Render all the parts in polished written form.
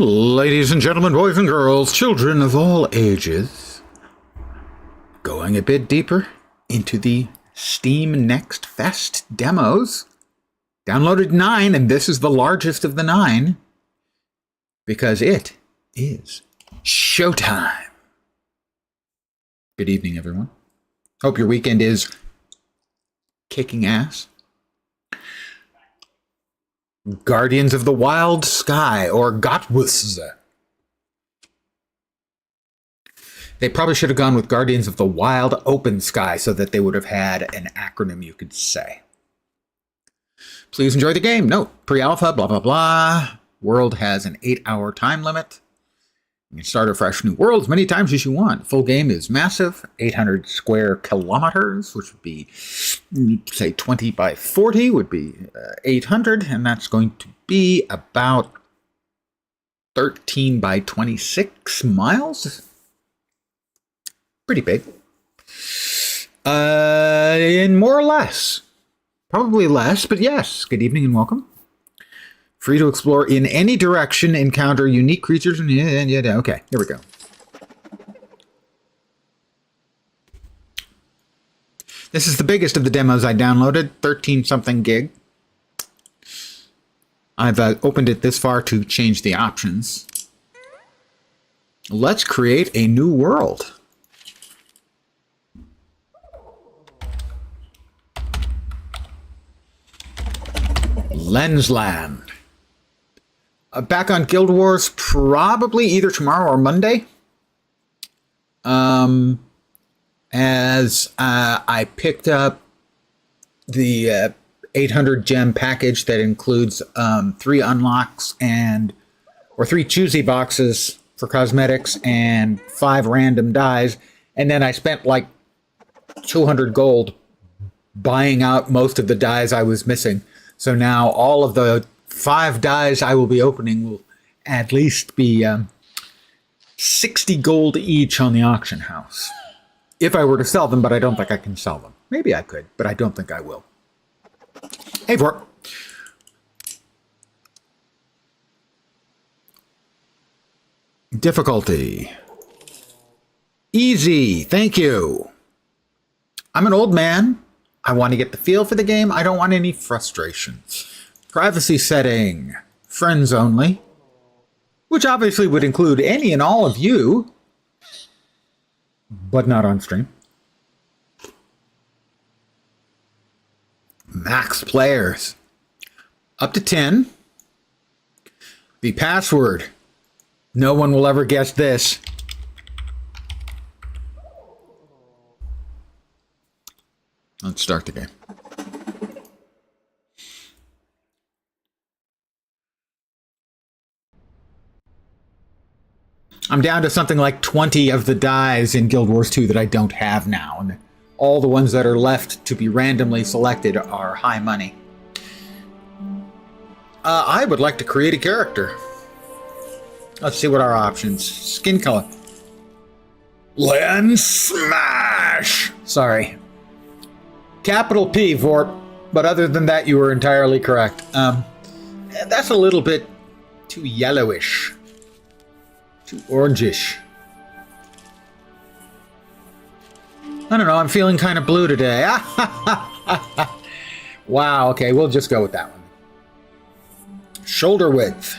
Ladies and gentlemen, boys and girls, children of all ages, going a bit deeper into the Steam Next Fest demos. Downloaded 9, and this is the largest of the 9, because it is showtime. Good evening, everyone. Hope your weekend is kicking ass. Guardians of the Wild Sky, or GOTWS. They probably should have gone with Guardians of the Wild Open Sky so that they would have had an acronym you could say. Please enjoy the game. Note, pre-alpha, blah, blah, blah. World has an 8-hour time limit. You can start a fresh new world as many times as you want. Full game is massive, 800 square kilometers, which would be, say, 20 by 40 would be 800, and that's going to be about 13 by 26 miles. Pretty big. And more or less. Probably less, but yes. Good evening and welcome. Free to explore in any direction, encounter unique creatures, and yeah. Okay, here we go. This is the biggest of the demos I downloaded, 13-something gig. I've opened it this far to change the options. Let's create a new world. Lensland. Back on Guild Wars probably either tomorrow or Monday. As I picked up the 800 gem package that includes 3 unlocks or 3 choosy boxes for cosmetics and 5 random dies, and then I spent like 200 gold buying out most of the dies I was missing. So now all of the 5 dies I will be opening will at least be 60 gold each on the auction house. If I were to sell them, but I don't think I can sell them. Maybe I could, but I don't think I will. Hey, Vork. Difficulty. Easy, thank you. I'm an old man. I want to get the feel for the game. I don't want any frustrations. Privacy setting, friends only, which obviously would include any and all of you, but not on stream. Max players, up to 10. The password, no one will ever guess this. Let's start the game. I'm down to something like 20 of the dies in Guild Wars 2 that I don't have now, and all the ones that are left to be randomly selected are high money. I would like to create a character. Let's see what our options. Skin color. Lens Smash! Sorry. Capital P, Vorp, but other than that, you were entirely correct. That's a little bit too yellowish. Too orangish. I don't know, I'm feeling kind of blue today. Wow, okay, we'll just go with that one. Shoulder width.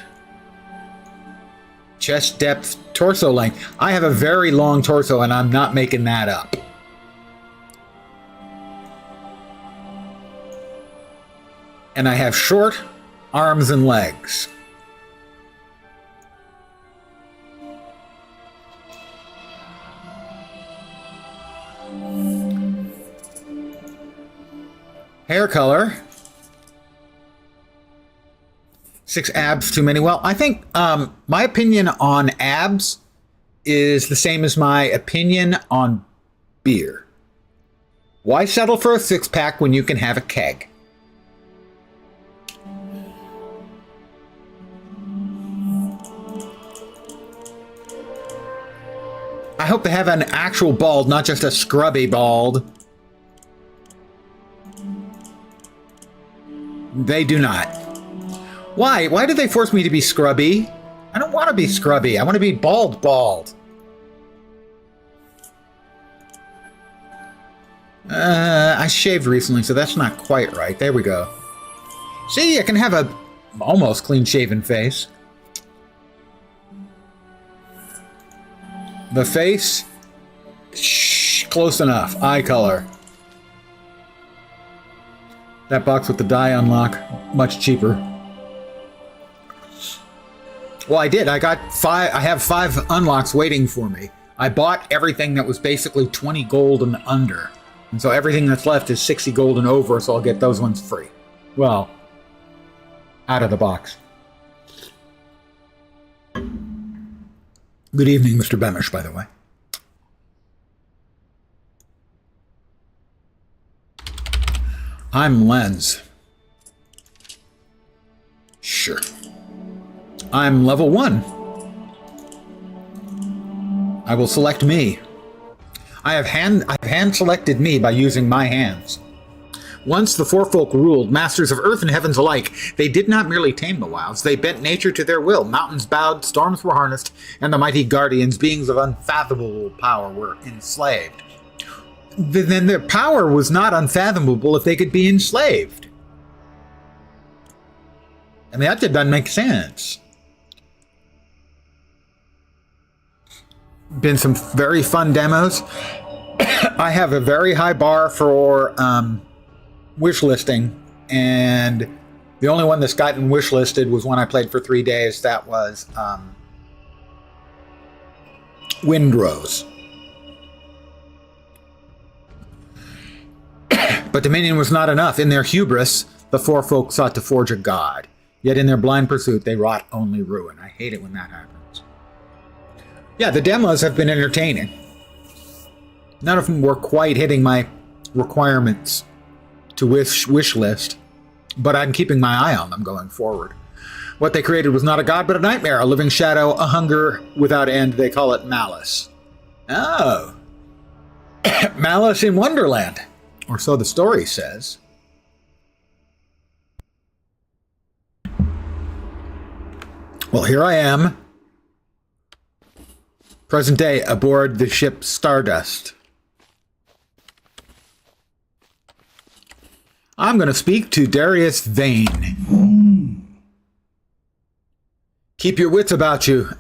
Chest depth, torso length. I have a very long torso and I'm not making that up. And I have short arms and legs. Hair color. 6 abs too many. Well, I think my opinion on abs is the same as my opinion on beer. Why settle for a 6-pack when you can have a keg? I hope they have an actual bald, not just a scrubby bald. They do not. Why? Why do they force me to be scrubby? I don't want to be scrubby. I want to be bald. I shaved recently, so that's not quite right. There we go. See, I can have a almost clean-shaven face. The face, close enough. Eye color. That box with the dye unlock, much cheaper. Well, I did. I have 5 unlocks waiting for me. I bought everything that was basically 20 gold and under. And so everything that's left is 60 gold and over, so I'll get those ones free. Well, out of the box. Good evening, Mr. Beamish, by the way. I'm Lens. Sure. I'm level 1. I will select me. I've hand selected me by using my hands. Once the four folk ruled, masters of earth and heavens alike. They did not merely tame the wilds, they bent nature to their will. Mountains bowed, storms were harnessed, and the mighty guardians, beings of unfathomable power, were enslaved. Then their power was not unfathomable if they could be enslaved. I mean, that doesn't make sense. Been some very fun demos. I have a very high bar for wish listing, and the only one that's gotten wish listed was one I played for 3 days. That was Windrose. But Dominion was not enough. In their hubris, the four folk sought to forge a god. Yet in their blind pursuit, they wrought only ruin. I hate it when that happens. Yeah, the demos have been entertaining. None of them were quite hitting my requirements to wish list, but I'm keeping my eye on them going forward. What they created was not a god, but a nightmare, a living shadow, a hunger without end. They call it malice. Oh. Malice in Wonderland. Or so the story says. Well, here I am, present day, aboard the ship Stardust. I'm going to speak to Darius Vane. Keep your wits about you.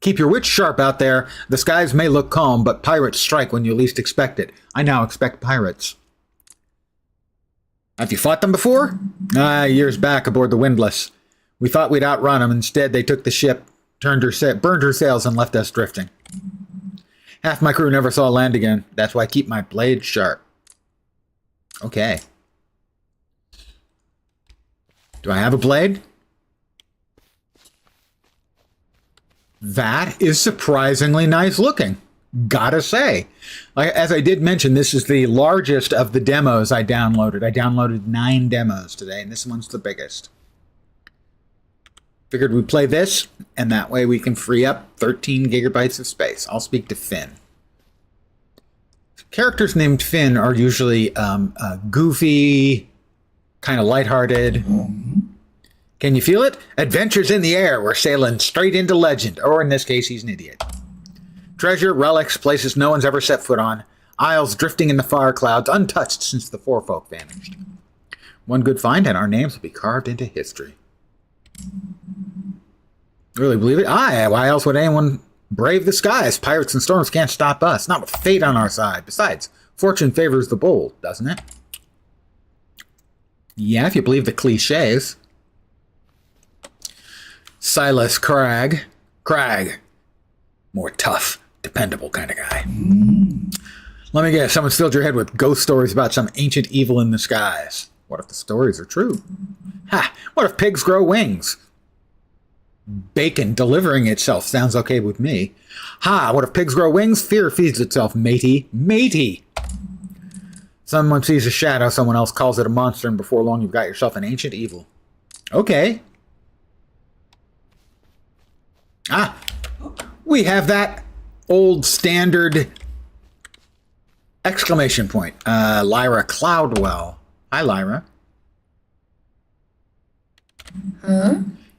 Keep your wits sharp out there. The skies may look calm, but pirates strike when you least expect it. I now expect pirates. Have you fought them before? Years back aboard the Windless. We thought we'd outrun them. Instead, they took the ship, burned her sails, and left us drifting. Half my crew never saw land again. That's why I keep my blade sharp. Okay. Do I have a blade? That is surprisingly nice looking. Gotta say. As I did mention, this is the largest of the demos I downloaded. I downloaded 9 demos today, and this one's the biggest. Figured we'd play this, and that way we can free up 13 gigabytes of space. I'll speak to Finn. Characters named Finn are usually goofy, kind of lighthearted. Can you feel it? Adventures in the air. We're sailing straight into legend. Or in this case, he's an idiot. Treasure, relics, places no one's ever set foot on. Isles drifting in the far clouds, untouched since the four folk vanished. One good find, and our names will be carved into history. Really believe it? Aye, why else would anyone brave the skies? Pirates and storms can't stop us, not with fate on our side. Besides, fortune favors the bold, doesn't it? Yeah, if you believe the cliches. Silas Cragg. Cragg. More tough, dependable kind of guy. Let me guess, someone filled your head with ghost stories about some ancient evil in the skies. What if the stories are true? Ha! What if pigs grow wings? Bacon delivering itself sounds okay with me. Ha! What if pigs grow wings? Fear feeds itself, matey. Matey! Someone sees a shadow, someone else calls it a monster, and before long you've got yourself an ancient evil. Okay. Ah! We have that old standard exclamation point. Lyra Cloudwell. Hi, Lyra. Huh?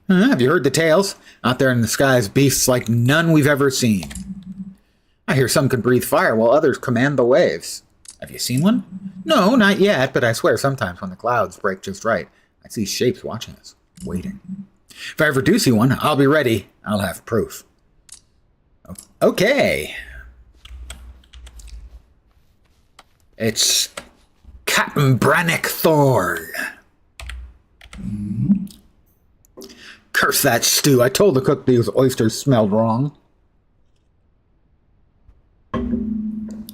Have you heard the tales? Out there in the skies, beasts like none we've ever seen. I hear some can breathe fire while others command the waves. Have you seen one? No, not yet, but I swear sometimes when the clouds break just right, I see shapes watching us, waiting. If I ever do see one, I'll be ready. I'll have proof. Okay. It's Captain Brannock Thorn. Curse that stew. I told the cook these oysters smelled wrong.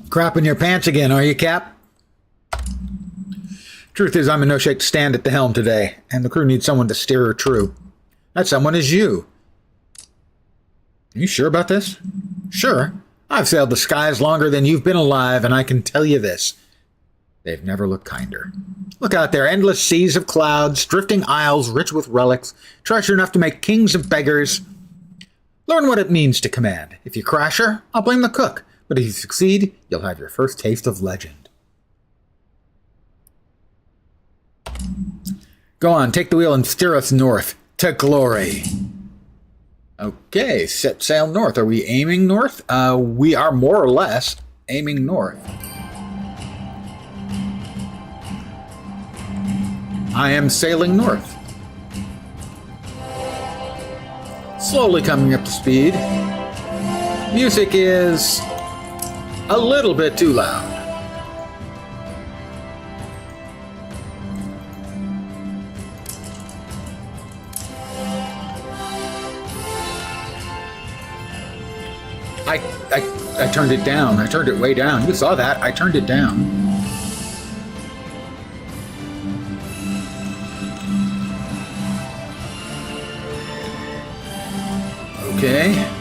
Crapping your pants again, are you, Cap? Truth is, I'm in no shape to stand at the helm today, and the crew needs someone to steer her true. That someone is you. Are you sure about this? Sure. I've sailed the skies longer than you've been alive, and I can tell you this. They've never looked kinder. Look out there, endless seas of clouds, drifting isles rich with relics, treasure enough to make kings of beggars. Learn what it means to command. If you crash her, I'll blame the cook. But if you succeed, you'll have your first taste of legend. Go on, take the wheel and steer us north to glory. Okay, set sail north. Are we aiming north? We are more or less aiming north. I am sailing north. Slowly coming up to speed. Music is a little bit too loud. I turned it down. I turned it way down. You saw that. I turned it down. Okay.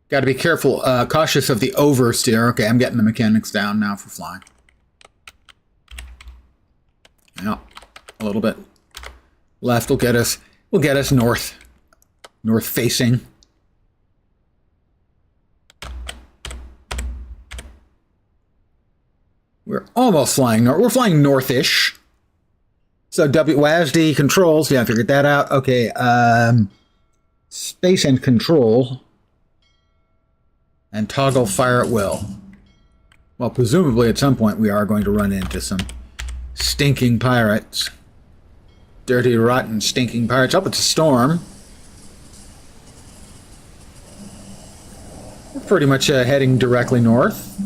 Got to be careful, cautious of the oversteer. Okay, I'm getting the mechanics down now for flying. Yeah, a little bit left will get us. Will get us north, north facing. We're almost flying north. We're flying northish. So WASD controls. Yeah, I figured that out. Okay, space and control. And toggle fire at will. Well, presumably at some point we are going to run into some stinking pirates. Dirty, rotten, stinking pirates. Up, it's a storm. We're pretty much heading directly north.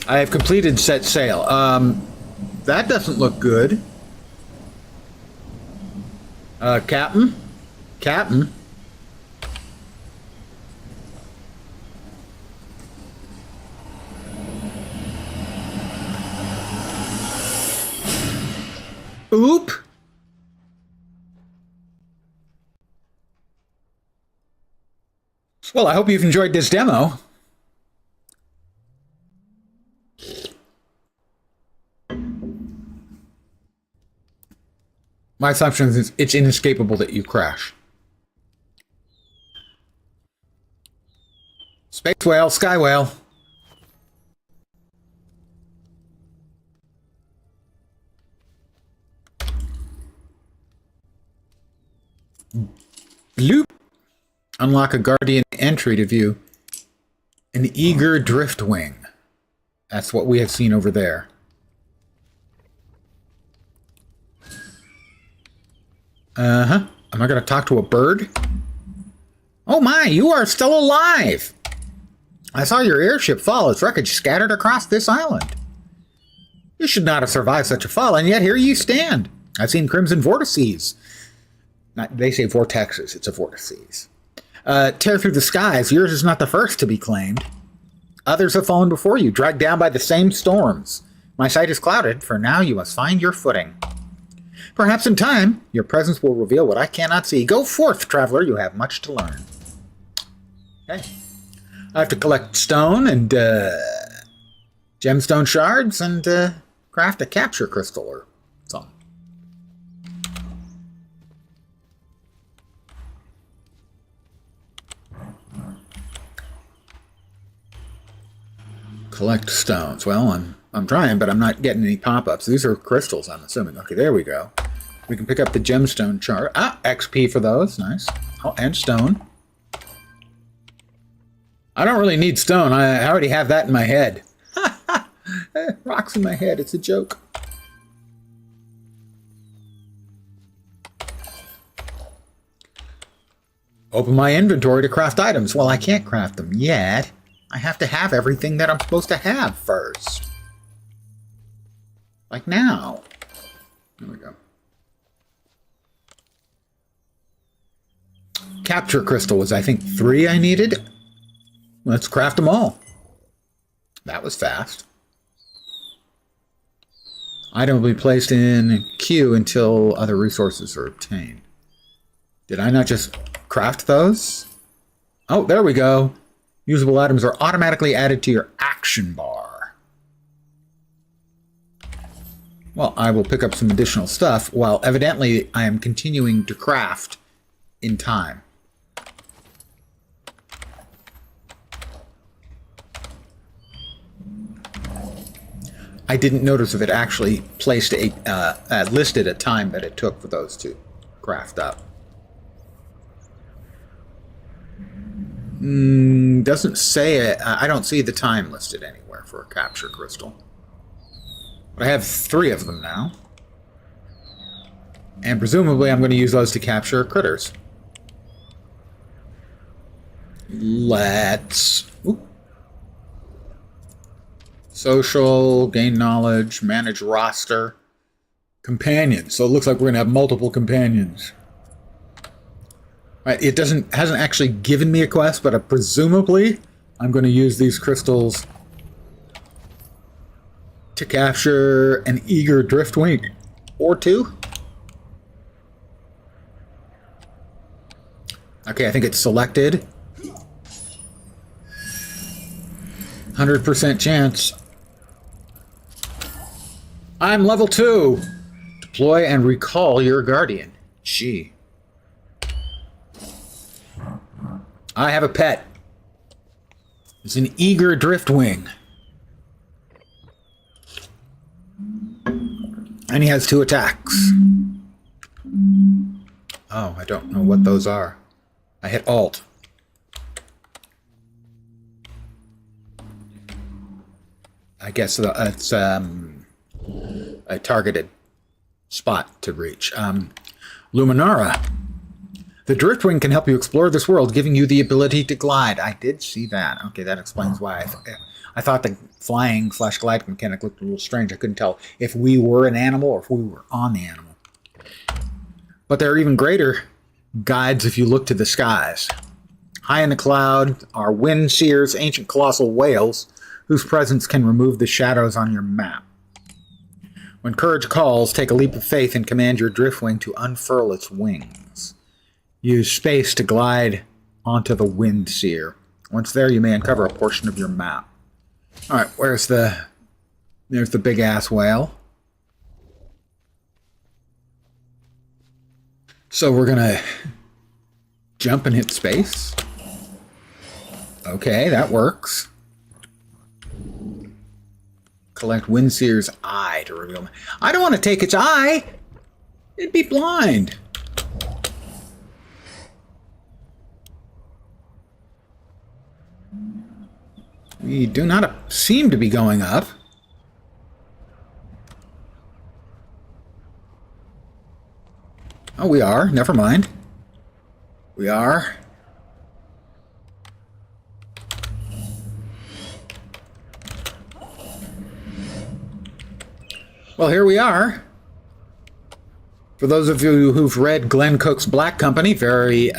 I have completed set sail. That doesn't look good. Captain? Captain? Oop! Well, I hope you've enjoyed this demo. My assumption is it's inescapable that you crash. Space whale, sky whale. Bloop. Unlock a guardian entry to view an eager driftwing. That's what we have seen over there. Am I going to talk to a bird? Oh my, you are still alive! I saw your airship fall. Its wreckage scattered across this island. You should not have survived such a fall, and yet here you stand. I've seen crimson vortices. They say vortexes. It's a vortices. Tear through the skies. Yours is not the first to be claimed. Others have fallen before you, dragged down by the same storms. My sight is clouded. For now, you must find your footing. Perhaps in time, your presence will reveal what I cannot see. Go forth, traveler. You have much to learn. Okay. I have to collect stone and gemstone shards and craft a capture crystal or something. Collect stones. Well, I'm trying, but I'm not getting any pop-ups. These are crystals, I'm assuming. Okay, there we go. We can pick up the gemstone chart. Ah, XP for those. Nice. Oh, and stone. I don't really need stone. I already have that in my head. Rocks in my head. It's a joke. Open my inventory to craft items. Well, I can't craft them yet. I have to have everything that I'm supposed to have first. Like now. There we go. Capture crystal was, I think, 3 I needed. Let's craft them all. That was fast. Item will be placed in queue until other resources are obtained. Did I not just craft those? Oh, there we go. Usable items are automatically added to your action bar. Well, I will pick up some additional stuff while evidently I am continuing to craft in time. I didn't notice if it actually placed listed a time that it took for those to craft up. Doesn't say it. I don't see the time listed anywhere for a capture crystal. But I have 3 of them now. And presumably I'm going to use those to capture critters. Let's... Oop. Social, gain knowledge, manage roster, companions. So it looks like we're going to have multiple companions. Right, it hasn't actually given me a quest, but presumably I'm going to use these crystals to capture an eager driftwing or 2. Okay, I think it's selected. 100% chance. I'm level 2. Deploy and recall your guardian. Gee. I have a pet. It's an eager driftwing. And he has 2 attacks. Oh, I don't know what those are. I hit Alt. I guess it's a targeted spot to reach. Luminara. The Driftwing can help you explore this world, giving you the ability to glide. I did see that. Okay, that explains why. I thought the flying/glide mechanic looked a little strange. I couldn't tell if we were an animal or if we were on the animal. But there are even greater guides if you look to the skies. High in the cloud are wind seers, ancient colossal whales, whose presence can remove the shadows on your map. When courage calls, take a leap of faith and command your Driftwing to unfurl its wings. Use space to glide onto the wind seer. Once there, you may uncover a portion of your map. Alright, there's the big ass whale. So we're gonna jump and hit space. Okay, that works. Collect Windseer's eye to reveal. I don't want to take its eye. It'd be blind. We do not seem to be going up. Oh, we are. Never mind. We are. Well, here we are. For those of you who've read Glenn Cook's Black Company, very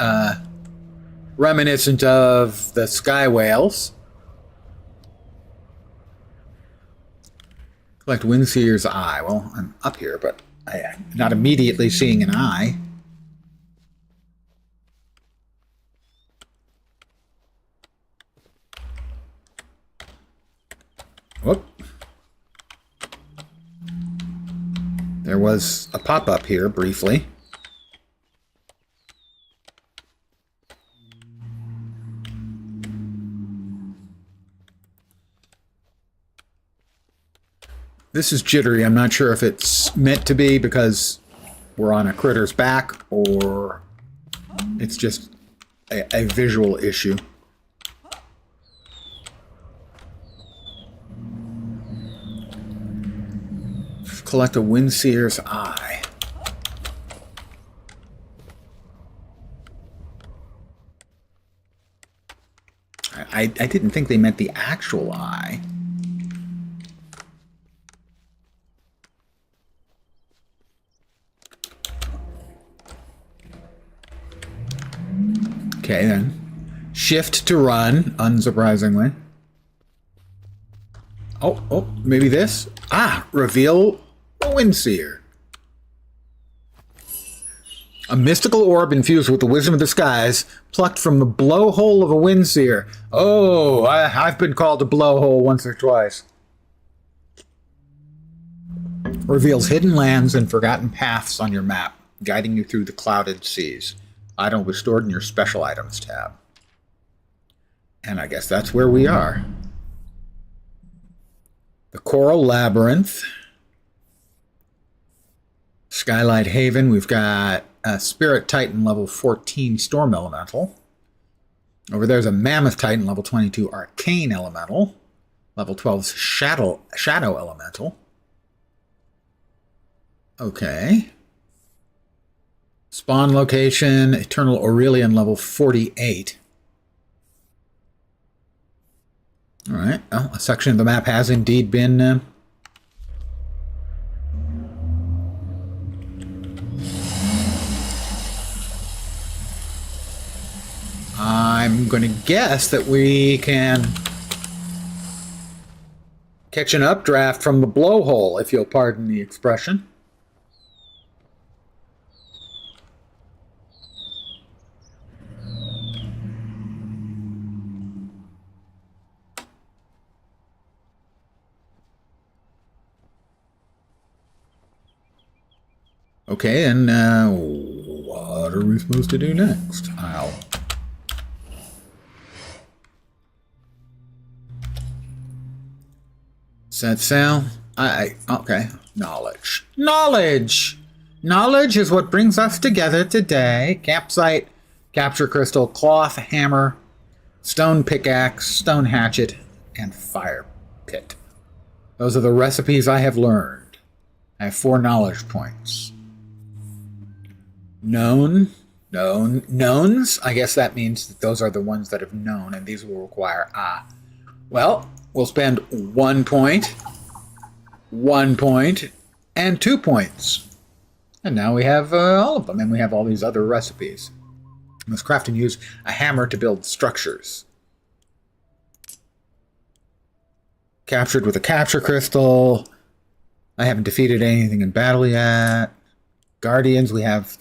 reminiscent of the Sky Whales. Collect Windseer's eye. Well, I'm up here, but I'm not immediately seeing an eye. Whoop. There was a pop-up here briefly. This is jittery. I'm not sure if it's meant to be because we're on a critter's back or it's just a visual issue. Collect a Windseer's eye. I didn't think they meant the actual eye. Okay, then. Shift to run, unsurprisingly. Oh, maybe this? Ah, reveal a Windseer. A mystical orb infused with the wisdom of the skies, plucked from the blowhole of a Windseer. Oh, I've been called a blowhole once or twice. Reveals hidden lands and forgotten paths on your map, guiding you through the clouded seas. Item will be stored in your special items tab. And I guess that's where we are. The Coral Labyrinth. Skylight Haven. We've got a Spirit Titan level 14 Storm Elemental. Over there's a Mammoth Titan level 22 Arcane Elemental. Level 12 Shadow Elemental. Okay. Spawn location, Eternal Aurelion level 48. Alright, well, a section of the map has indeed been... I'm going to guess that we can catch an updraft from the blowhole, if you'll pardon the expression. Okay, and what are we supposed to do next? Set sail. Okay. Knowledge. Knowledge is what brings us together today. Campsite, capture crystal, cloth, hammer, stone pickaxe, stone hatchet, and fire pit. Those are the recipes I have learned. I have 4 knowledge points. Knowns. I guess that means that those are the ones that have known, and these will require Well, we'll spend 1 point, 1 point, and 2 points. And now we have all of them, and we have all these other recipes. We must craft and use a hammer to build structures. Captured with a capture crystal. I haven't defeated anything in battle yet. Guardians, we have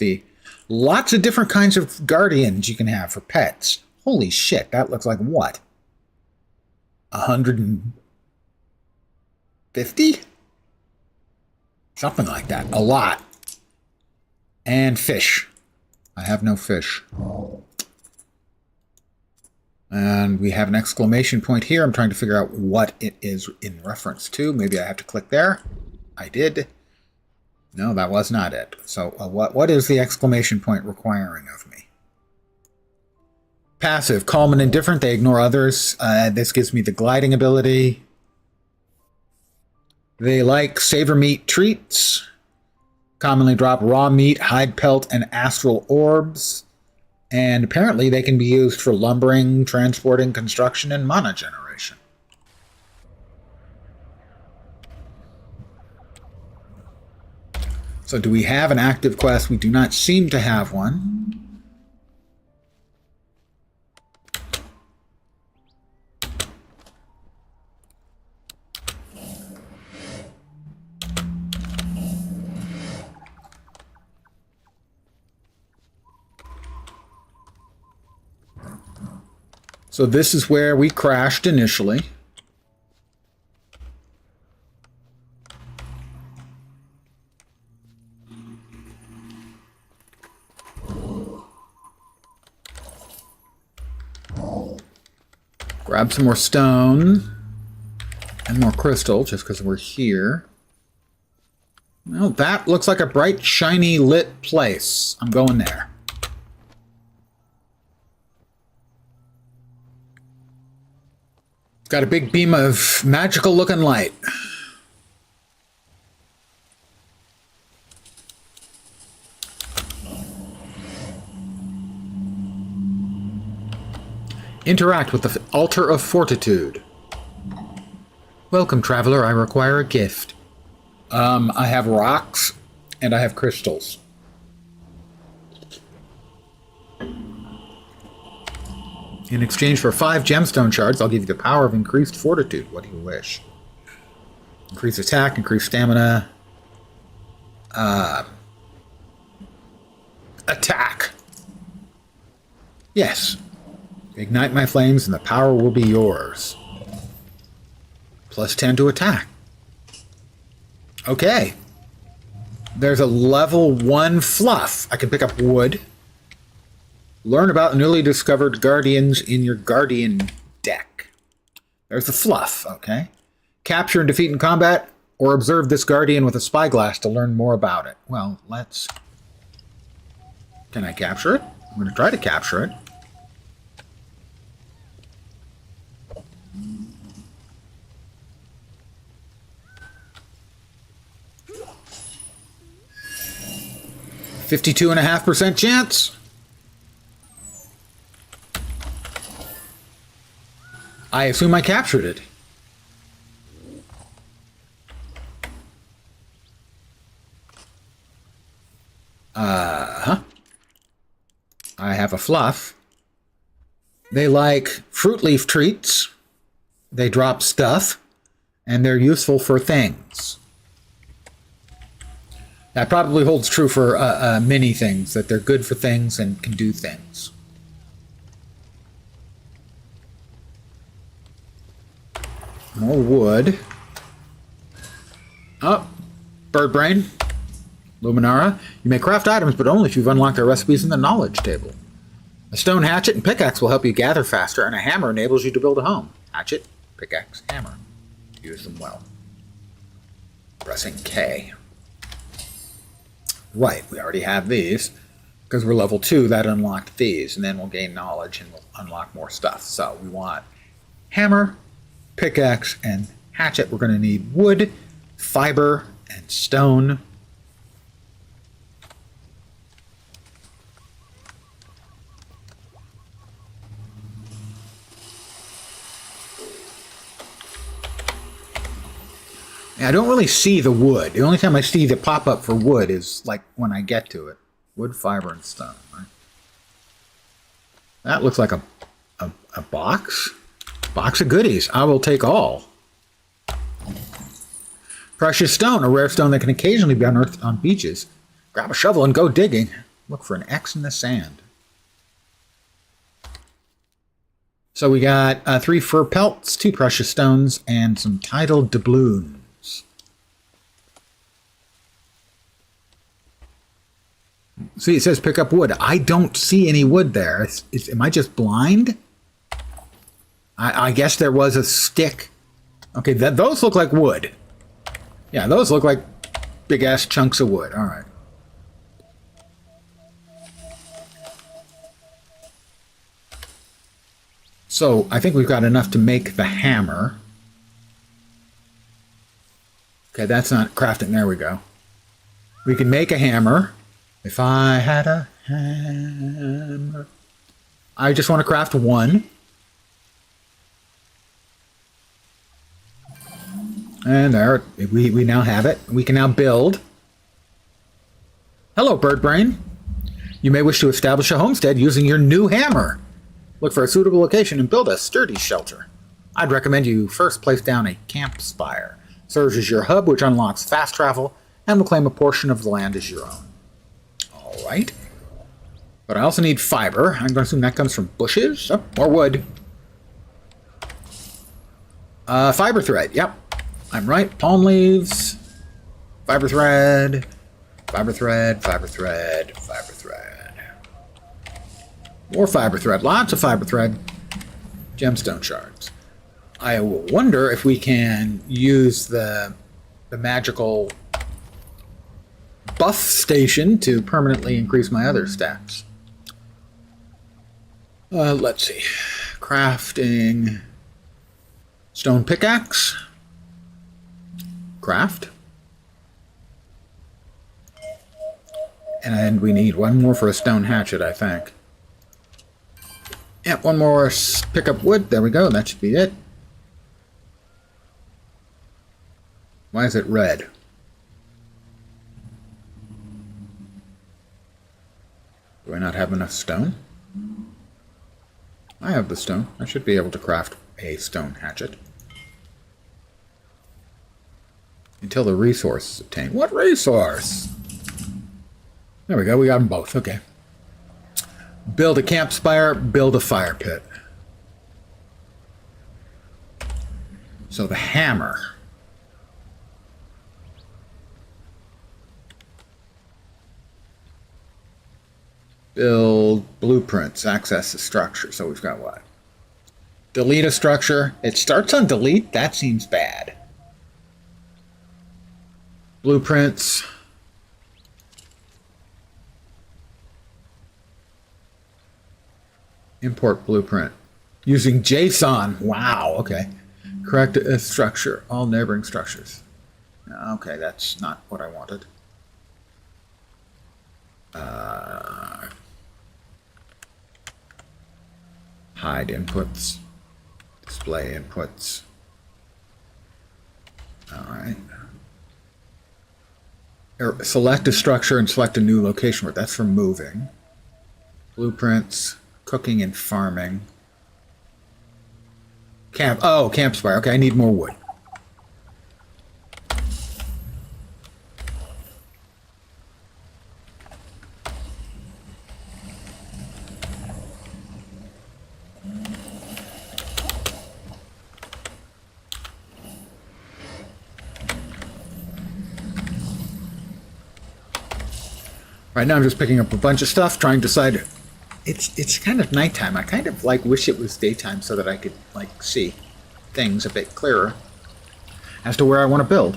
lots of different kinds of guardians you can have for pets. Holy shit, that looks like what? 150? Something like that. A lot. And fish. I have no fish. And we have an exclamation point here. I'm trying to figure out what it is in reference to. Maybe I have to click there. I did. No, that was not it. So what is the exclamation point requiring of me? Passive, calm and indifferent. They ignore others. This gives me the gliding ability. They like savor meat treats. Commonly drop raw meat, hide pelt, and astral orbs. And apparently they can be used for lumbering, transporting, construction, and mana generation. So do we have an active quest? We do not seem to have one. So this is where we crashed initially. Grab some more stone and more crystal just because we're here. Well, that looks like a bright, shiny, lit place. I'm going there. Got a big beam of magical looking light. Interact with the Altar of Fortitude. Welcome, traveler. I require a gift. I have rocks and I have crystals. In exchange for 5 gemstone shards, I'll give you the power of increased fortitude. What do you wish? Increase attack, increase stamina. Attack. Yes. Ignite my flames and the power will be yours. Plus 10 to attack. Okay. There's a level 1 fluff. I can pick up wood. Learn about newly discovered guardians in your guardian deck. There's the fluff, okay. Capture and defeat in combat, or observe this guardian with a spyglass to learn more about it. Well, let's... Can I capture it? I'm going to try to capture it. .52.5% chance. I assume I captured it. I have a fluff. They like fruit leaf treats. They drop stuff. And they're useful for things. That probably holds true for many things, that they're good for things and can do things. More wood. Oh, bird brain. Luminara. You may craft items, but only if you've unlocked their recipes in the knowledge table. A stone hatchet and pickaxe will help you gather faster, and a hammer enables you to build a home. Hatchet, pickaxe, hammer. Use them well. Pressing K. Right, we already have these. Because we're level 2, that unlocked these, and then we'll gain knowledge and we'll unlock more stuff. So we want hammer, pickaxe, and hatchet. We're going to need wood, fiber, and stone. I don't really see the wood. The only time I see the pop-up for wood is like when I get to it. Wood, fiber, and stone, right? That looks like a box. Box of goodies. I will take all. Precious stone, a rare stone that can occasionally be unearthed on beaches. Grab a shovel and go digging. Look for an X in the sand. So we got 3 fur pelts, 2 precious stones, and some tidal doubloons. See, it says pick up wood. I don't see any wood there. Am I just blind? I guess there was a stick. Okay, those look like wood. Yeah, those look like big-ass chunks of wood. All right. So, I think we've got enough to make the hammer. Okay, that's not crafting. There we go. We can make a hammer. If I had a hammer. I just want to craft 1. And there, we now have it. We can now build. Hello, bird brain. You may wish to establish a homestead using your new hammer. Look for a suitable location and build a sturdy shelter. I'd recommend you first place down a camp spire. Serves as your hub, which unlocks fast travel and will claim a portion of the land as your own. All right. But I also need fiber. I'm going to assume that comes from bushes. Oh, more wood. Fiber thread. Yep, I'm right. Palm leaves. Fiber thread. Fiber thread. Fiber thread. Fiber thread. More fiber thread. Lots of fiber thread. Gemstone shards. I wonder if we can use the magical buff station to permanently increase my other stats. Let's see. Crafting. Stone pickaxe. Craft. And we need one more for a stone hatchet, I think. Yep, one more. Pick up wood. There we go. That should be it. Why is it red? Do I not have enough stone? I have the stone. I should be able to craft a stone hatchet. Until the resource is obtained. What resource? There we go. We got them both. Okay. Build a campfire. Build a fire pit. So the hammer. Build blueprints. Access the structure. So we've got what? Delete a structure. It starts on delete? That seems bad. Blueprints. Import blueprint. Using JSON. Wow, okay. Correct a structure. All neighboring structures. Okay, that's not what I wanted. Hide inputs. Display inputs. Alright. Select a structure and select a new location. That's for moving. Blueprints. Cooking and farming. Campfire. Okay, I need more wood. Right now I'm just picking up a bunch of stuff, trying to decide. It's kind of nighttime. I kind of wish it was daytime so that I could see things a bit clearer as to where I want to build.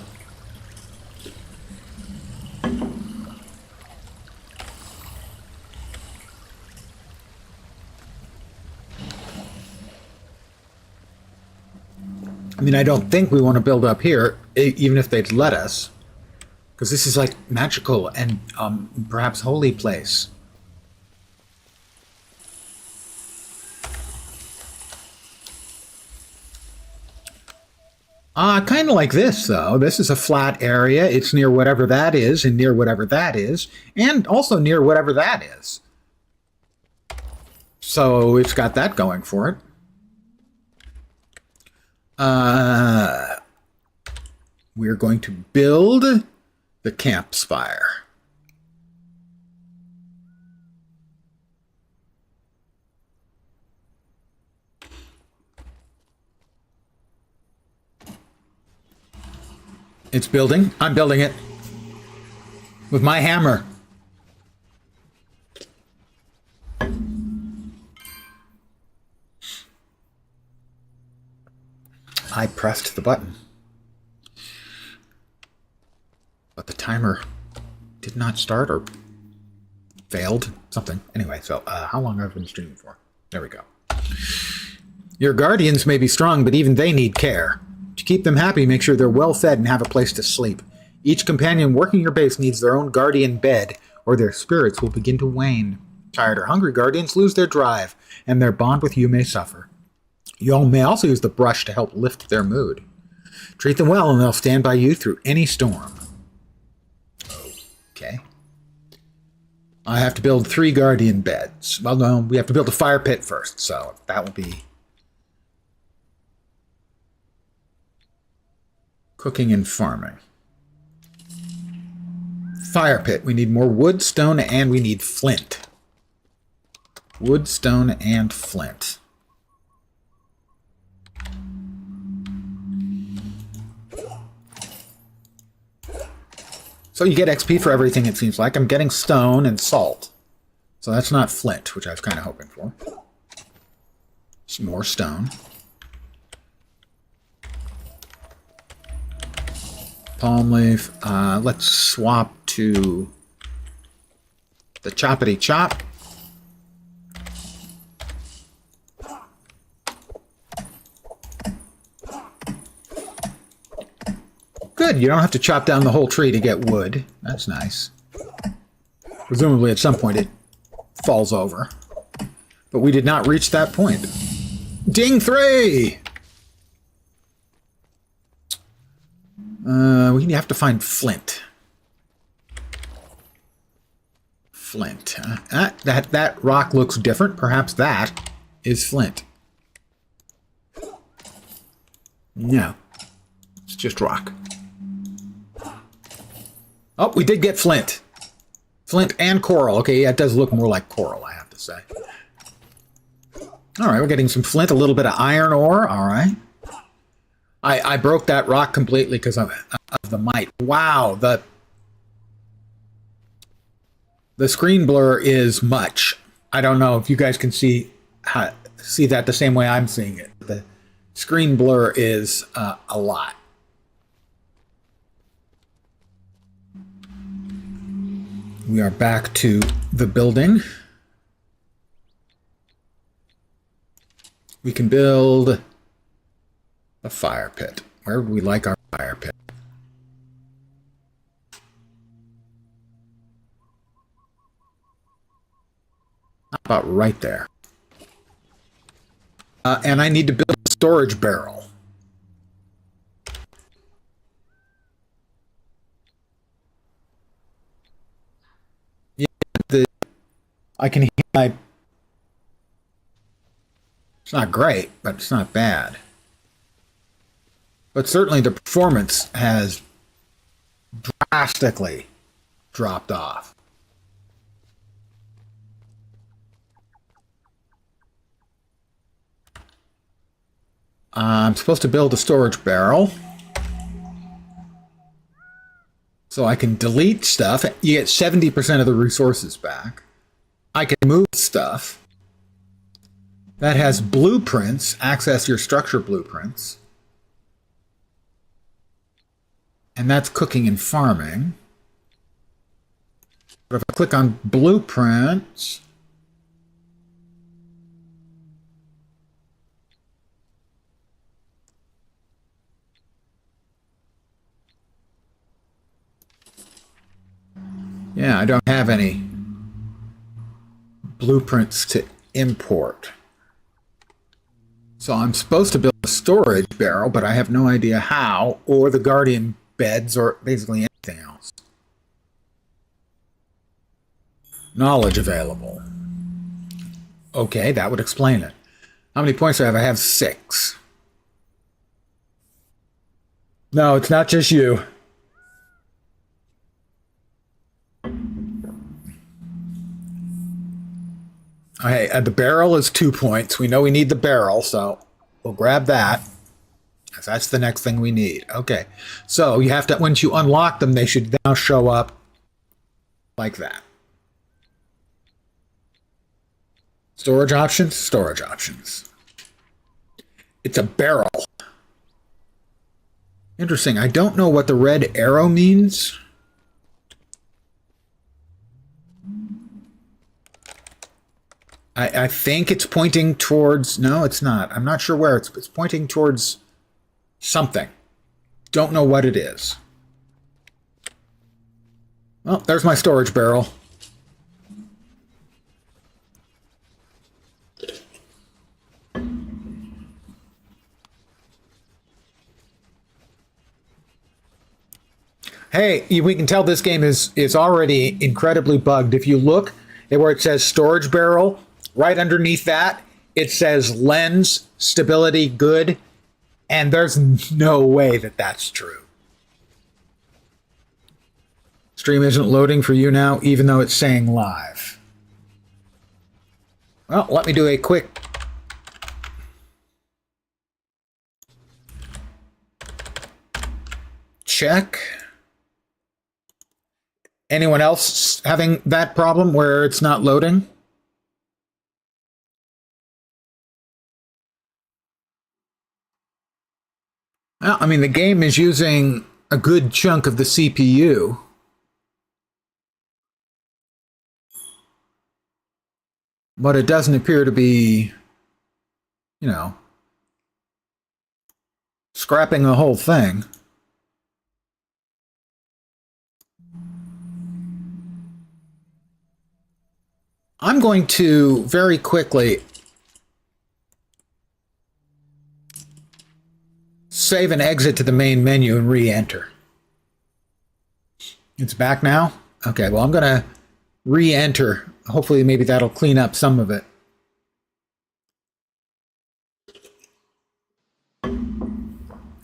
I mean, I don't think we want to build up here, even if they'd let us, because this is magical and perhaps holy place. Kind of like this, though. This is a flat area. It's near whatever that is, and near whatever that is, and also near whatever that is. So it's got that going for it. We're going to build the campfire. It's building. I'm building it. With my hammer. I pressed the button. But the timer did not start or failed. Something. Anyway, so how long have I been streaming for? There we go. Your guardians may be strong, but even they need care. To keep them happy, make sure they're well fed and have a place to sleep. Each companion working your base needs their own guardian bed, or their spirits will begin to wane. Tired or hungry guardians lose their drive, and their bond with you may suffer. You may also use the brush to help lift their mood. Treat them well, and they'll stand by you through any storm. Okay. I have to build 3 guardian beds. Well, no, we have to build a fire pit first, so that will be cooking and farming. Fire pit. We need more wood, stone, and we need flint. Wood, stone, and flint. So you get XP for everything, it seems like. I'm getting stone and salt. So that's not flint, which I was kind of hoping for. Some more stone. Palm leaf. Let's swap to the choppity chop. Good, you don't have to chop down the whole tree to get wood. That's nice. Presumably at some point it falls over. But we did not reach that point. Ding 3! We have to find flint. Flint. That rock looks different. Perhaps that is flint. No. It's just rock. Oh, we did get flint. Flint and coral. Okay, yeah, it does look more like coral, I have to say. All right, we're getting some flint, a little bit of iron ore. All right. I broke that rock completely because of the mite. Wow, the screen blur is much. I don't know if you guys can see that the same way I'm seeing it. The screen blur is a lot. We are back to the building. We can build a fire pit. Where would we like our fire pit? How about right there? And I need to build a storage barrel. I can hear my... It's not great, but it's not bad. But certainly the performance has drastically dropped off. I'm supposed to build a storage barrel. So I can delete stuff. You get 70% of the resources back. I can move stuff. That has blueprints. Access your structure blueprints. And that's cooking and farming. But if I click on blueprints, yeah, I don't have any blueprints to import. So I'm supposed to build a storage barrel, but I have no idea how, or the guardian beds, or basically anything else. Knowledge available. Okay, that would explain it. How many points do I have? I have 6. No, it's not just you. Okay, the barrel is 2 points. We know we need the barrel, so we'll grab that. That's the next thing we need. Okay, so you have to, once you unlock them, they should now show up like that. Storage options, storage options. It's a barrel. Interesting. I don't know what the red arrow means. I think it's pointing towards... No, it's not. I'm not sure where. It's pointing towards something. Don't know what it is. Well, there's my storage barrel. Hey, we can tell this game is already incredibly bugged. If you look at where it says storage barrel, right underneath that, it says lens stability good, and there's no way that that's true. Stream isn't loading for you now, even though it's saying live. Well, let me do a quick... check. Anyone else having that problem where it's not loading? Well, I mean, the game is using a good chunk of the CPU. But it doesn't appear to be, you know, scrapping the whole thing. I'm going to very quickly save and exit to the main menu and re-enter. It's back now? Okay, well, I'm going to re-enter. Hopefully, maybe that'll clean up some of it.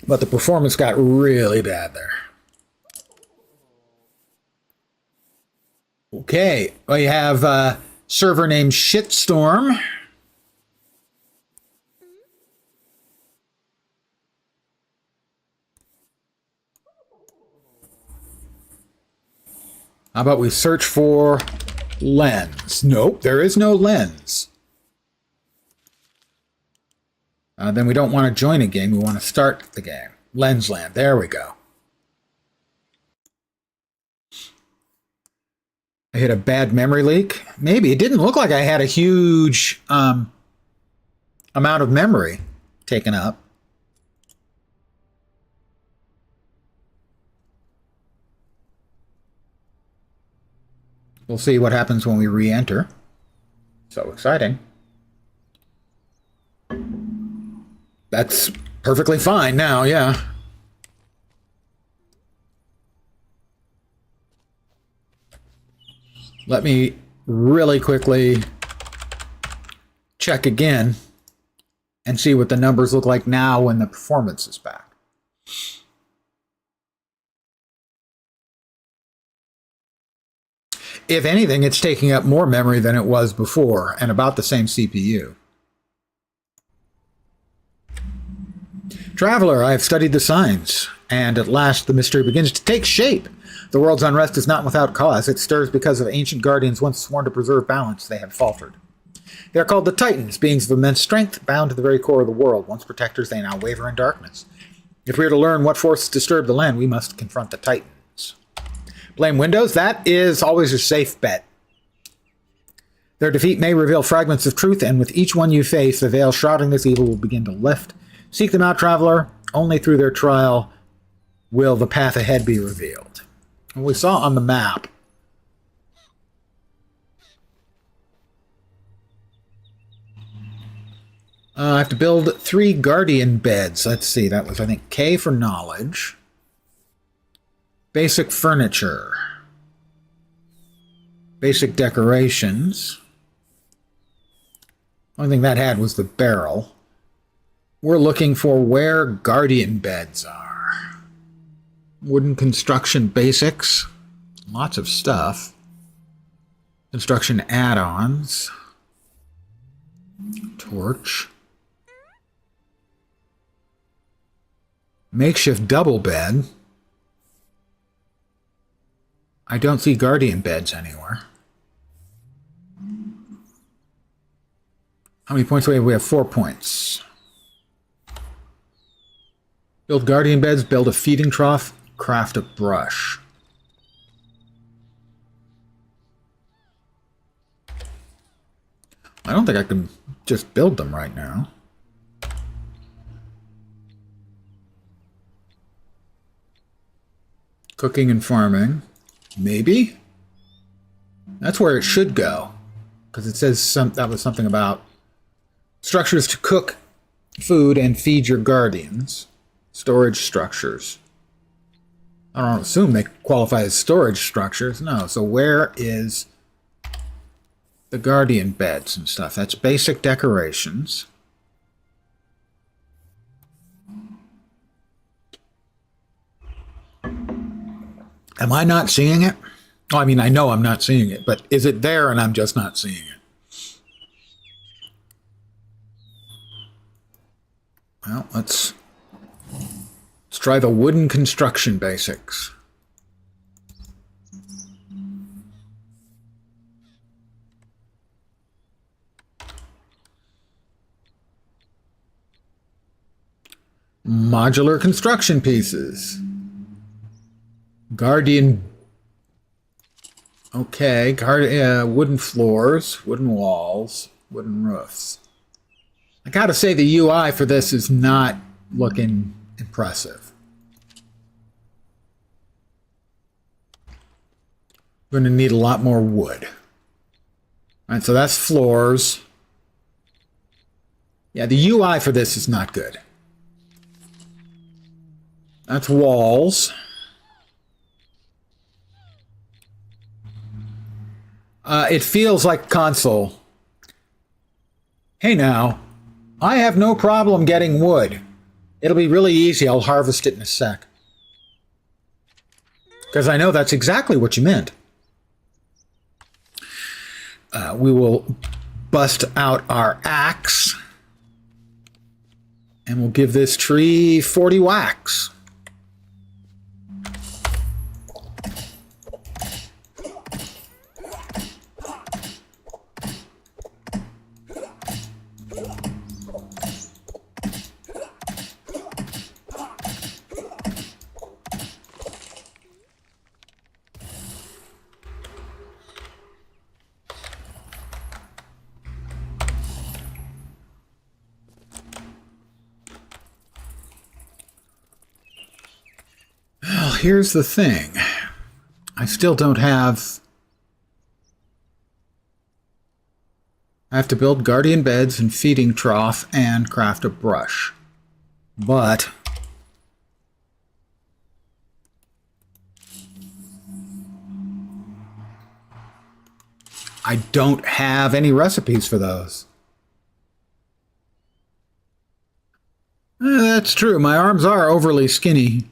But the performance got really bad there. Okay, we have a server named Shitstorm. How about we search for lens? Nope, there is no lens. Then we don't want to join a game, we want to start the game. Lensland, there we go. I hit a bad memory leak. Maybe. It didn't look like I had a huge amount of memory taken up. We'll see what happens when we re-enter. So exciting. That's perfectly fine now, yeah. Let me really quickly check again and see what the numbers look like now when the performance is back. If anything, it's taking up more memory than it was before, and about the same CPU. Traveler, I have studied the signs, and at last the mystery begins to take shape. The world's unrest is not without cause. It stirs because of ancient guardians once sworn to preserve balance. They have faltered. They are called the Titans, beings of immense strength, bound to the very core of the world. Once protectors, they now waver in darkness. If we are to learn what forces disturb the land, we must confront the Titans. Blame Windows? That is always a safe bet. Their defeat may reveal fragments of truth, and with each one you face, the veil shrouding this evil will begin to lift. Seek them out, traveler. Only through their trial will the path ahead be revealed. And we saw on the map I have to build 3 guardian beds. Let's see, that was, I think, K for knowledge. Basic furniture. Basic decorations. Only thing that had was the barrel. We're looking for where guardian beds are. Wooden construction basics. Lots of stuff. Construction add-ons. Torch. Makeshift double bed. I don't see guardian beds anywhere. How many points do we have? We have 4 points. Build guardian beds, build a feeding trough, craft a brush. I don't think I can just build them right now. Cooking and farming. Maybe? That's where it should go. Because it says that was something about structures to cook food and feed your guardians. Storage structures. I don't assume they qualify as storage structures. No. So where is the guardian beds and stuff? That's basic decorations. Am I not seeing it? Oh, I mean, I know I'm not seeing it, but is it there and I'm just not seeing it? Well, let's try the wooden construction basics. Modular construction pieces. Guardian. Okay, wooden floors, wooden walls, wooden roofs. I gotta say the UI for this is not looking impressive. Going to need a lot more wood. All right, so that's floors. Yeah, the UI for this is not good. That's walls. It feels like console. Hey now, I have no problem getting wood. It'll be really easy. I'll harvest it in a sec. Because I know that's exactly what you meant. We will bust out our axe. And we'll give this tree 40 wax. Well, here's the thing. I still don't have... I have to build guardian beds and feeding trough and craft a brush. But... I don't have any recipes for those. That's true. My arms are overly skinny.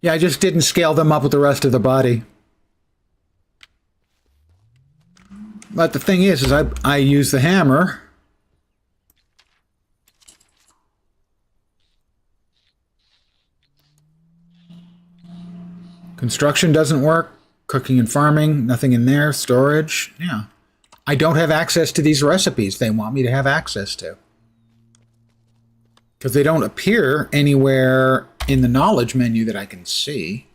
Yeah, I just didn't scale them up with the rest of the body. But the thing is I use the hammer. Construction doesn't work. Cooking and farming, nothing in there. Storage, yeah. I don't have access to these recipes they want me to have access to. Because they don't appear anywhere in the knowledge menu that I can see.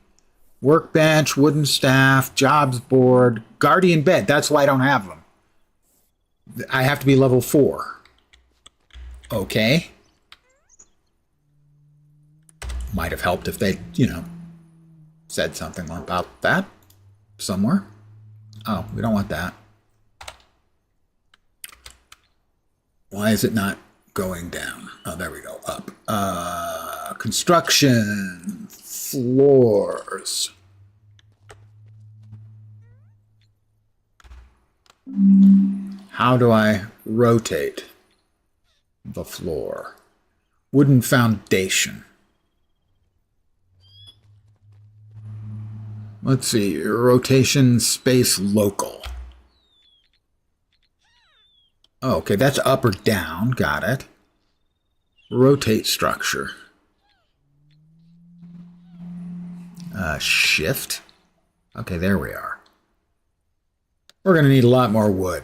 Workbench, wooden staff, jobs board, guardian bed. That's why I don't have them. I have to be level 4. Okay. Might have helped if they, said something about that somewhere. Oh, we don't want that. Why is it not going down? Oh, there we go. Up. Construction. Floors. How do I rotate the floor? Wooden foundation. Let's see. Rotation space local. Oh, okay, that's up or down. Got it. Rotate structure. Shift. Okay, there we are. We're going to need a lot more wood.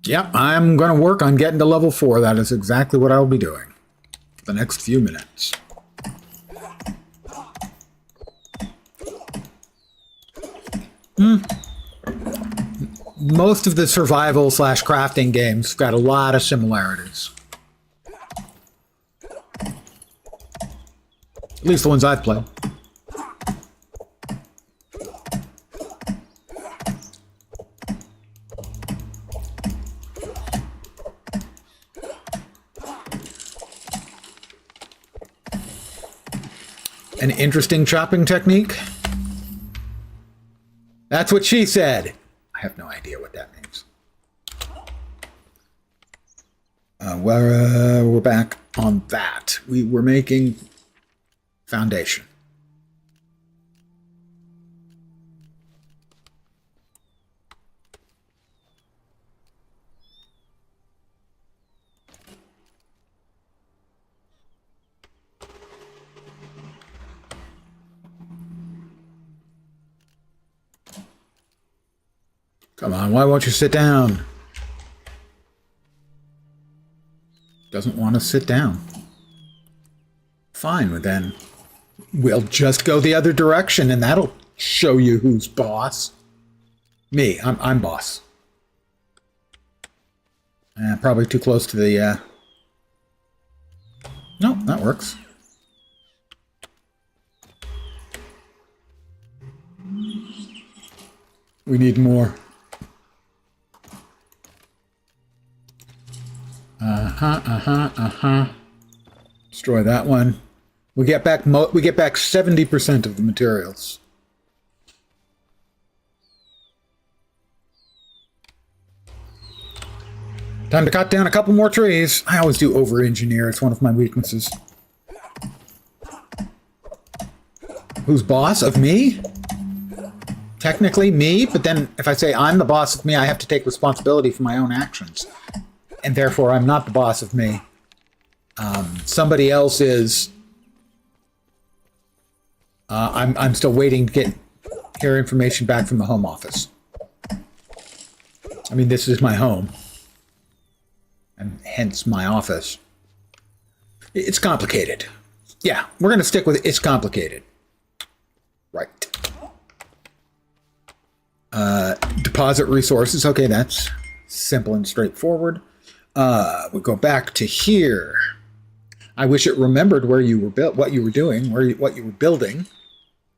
Yep, I'm going to work on getting to level 4. That is exactly what I'll be doing for the next few minutes. Most of the survival / crafting games got a lot of similarities. At least the ones I've played. An interesting chopping technique? That's what she said. I have no idea what that means. We're back on that. We were making foundation. Come on, why won't you sit down? Doesn't want to sit down. Fine, then. We'll just go the other direction, and that'll show you who's boss. Me. I'm boss. Probably too close to the... No, that works. We need more. Destroy that one. We get back 70% of the materials. Time to cut down a couple more trees. I always do over-engineer. It's one of my weaknesses. Who's boss of me? Technically me, but then if I say I'm the boss of me, I have to take responsibility for my own actions. And therefore, I'm not the boss of me. Somebody else is... I'm still waiting to hear information back from the Home Office. I mean, this is my home. And hence my office. It's complicated. Yeah, we're going to stick with it's complicated. Right. Deposit resources. Okay, that's simple and straightforward. We go back to here. I wish it remembered where you were what you were doing, what you were building,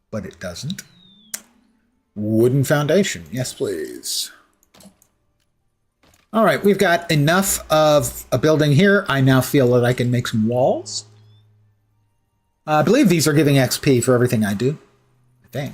but it doesn't. Wooden foundation. Yes, please. All right, we've got enough of a building here. I now feel that I can make some walls. I believe these are giving XP for everything I do. I think.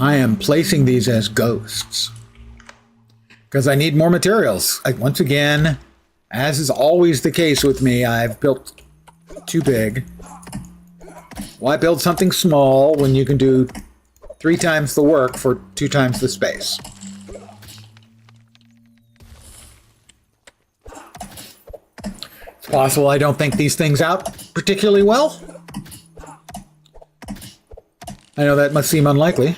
I am placing these as ghosts because I need more materials. Once again, as is always the case with me, I've built too big. Why build something small when you can do 3 times the work for 2 times the space? It's possible I don't think these things out particularly well. I know that must seem unlikely.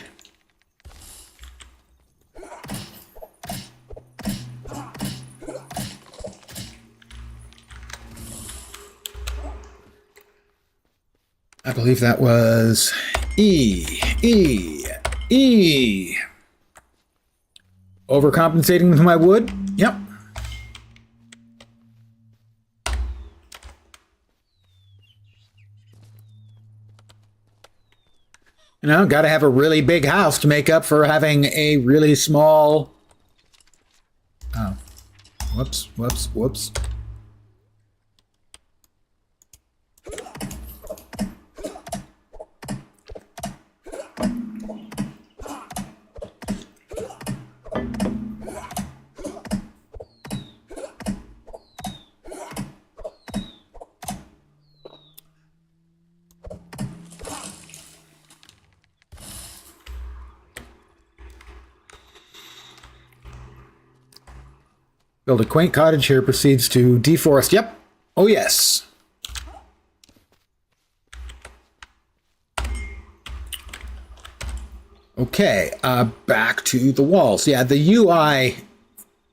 I believe that was E. Overcompensating with my wood? Yep. You know, gotta have a really big house to make up for having a really small... Oh. Whoops. Build a quaint cottage here, proceeds to deforest. Yep. Oh, yes. Okay, back to the walls. Yeah, the UI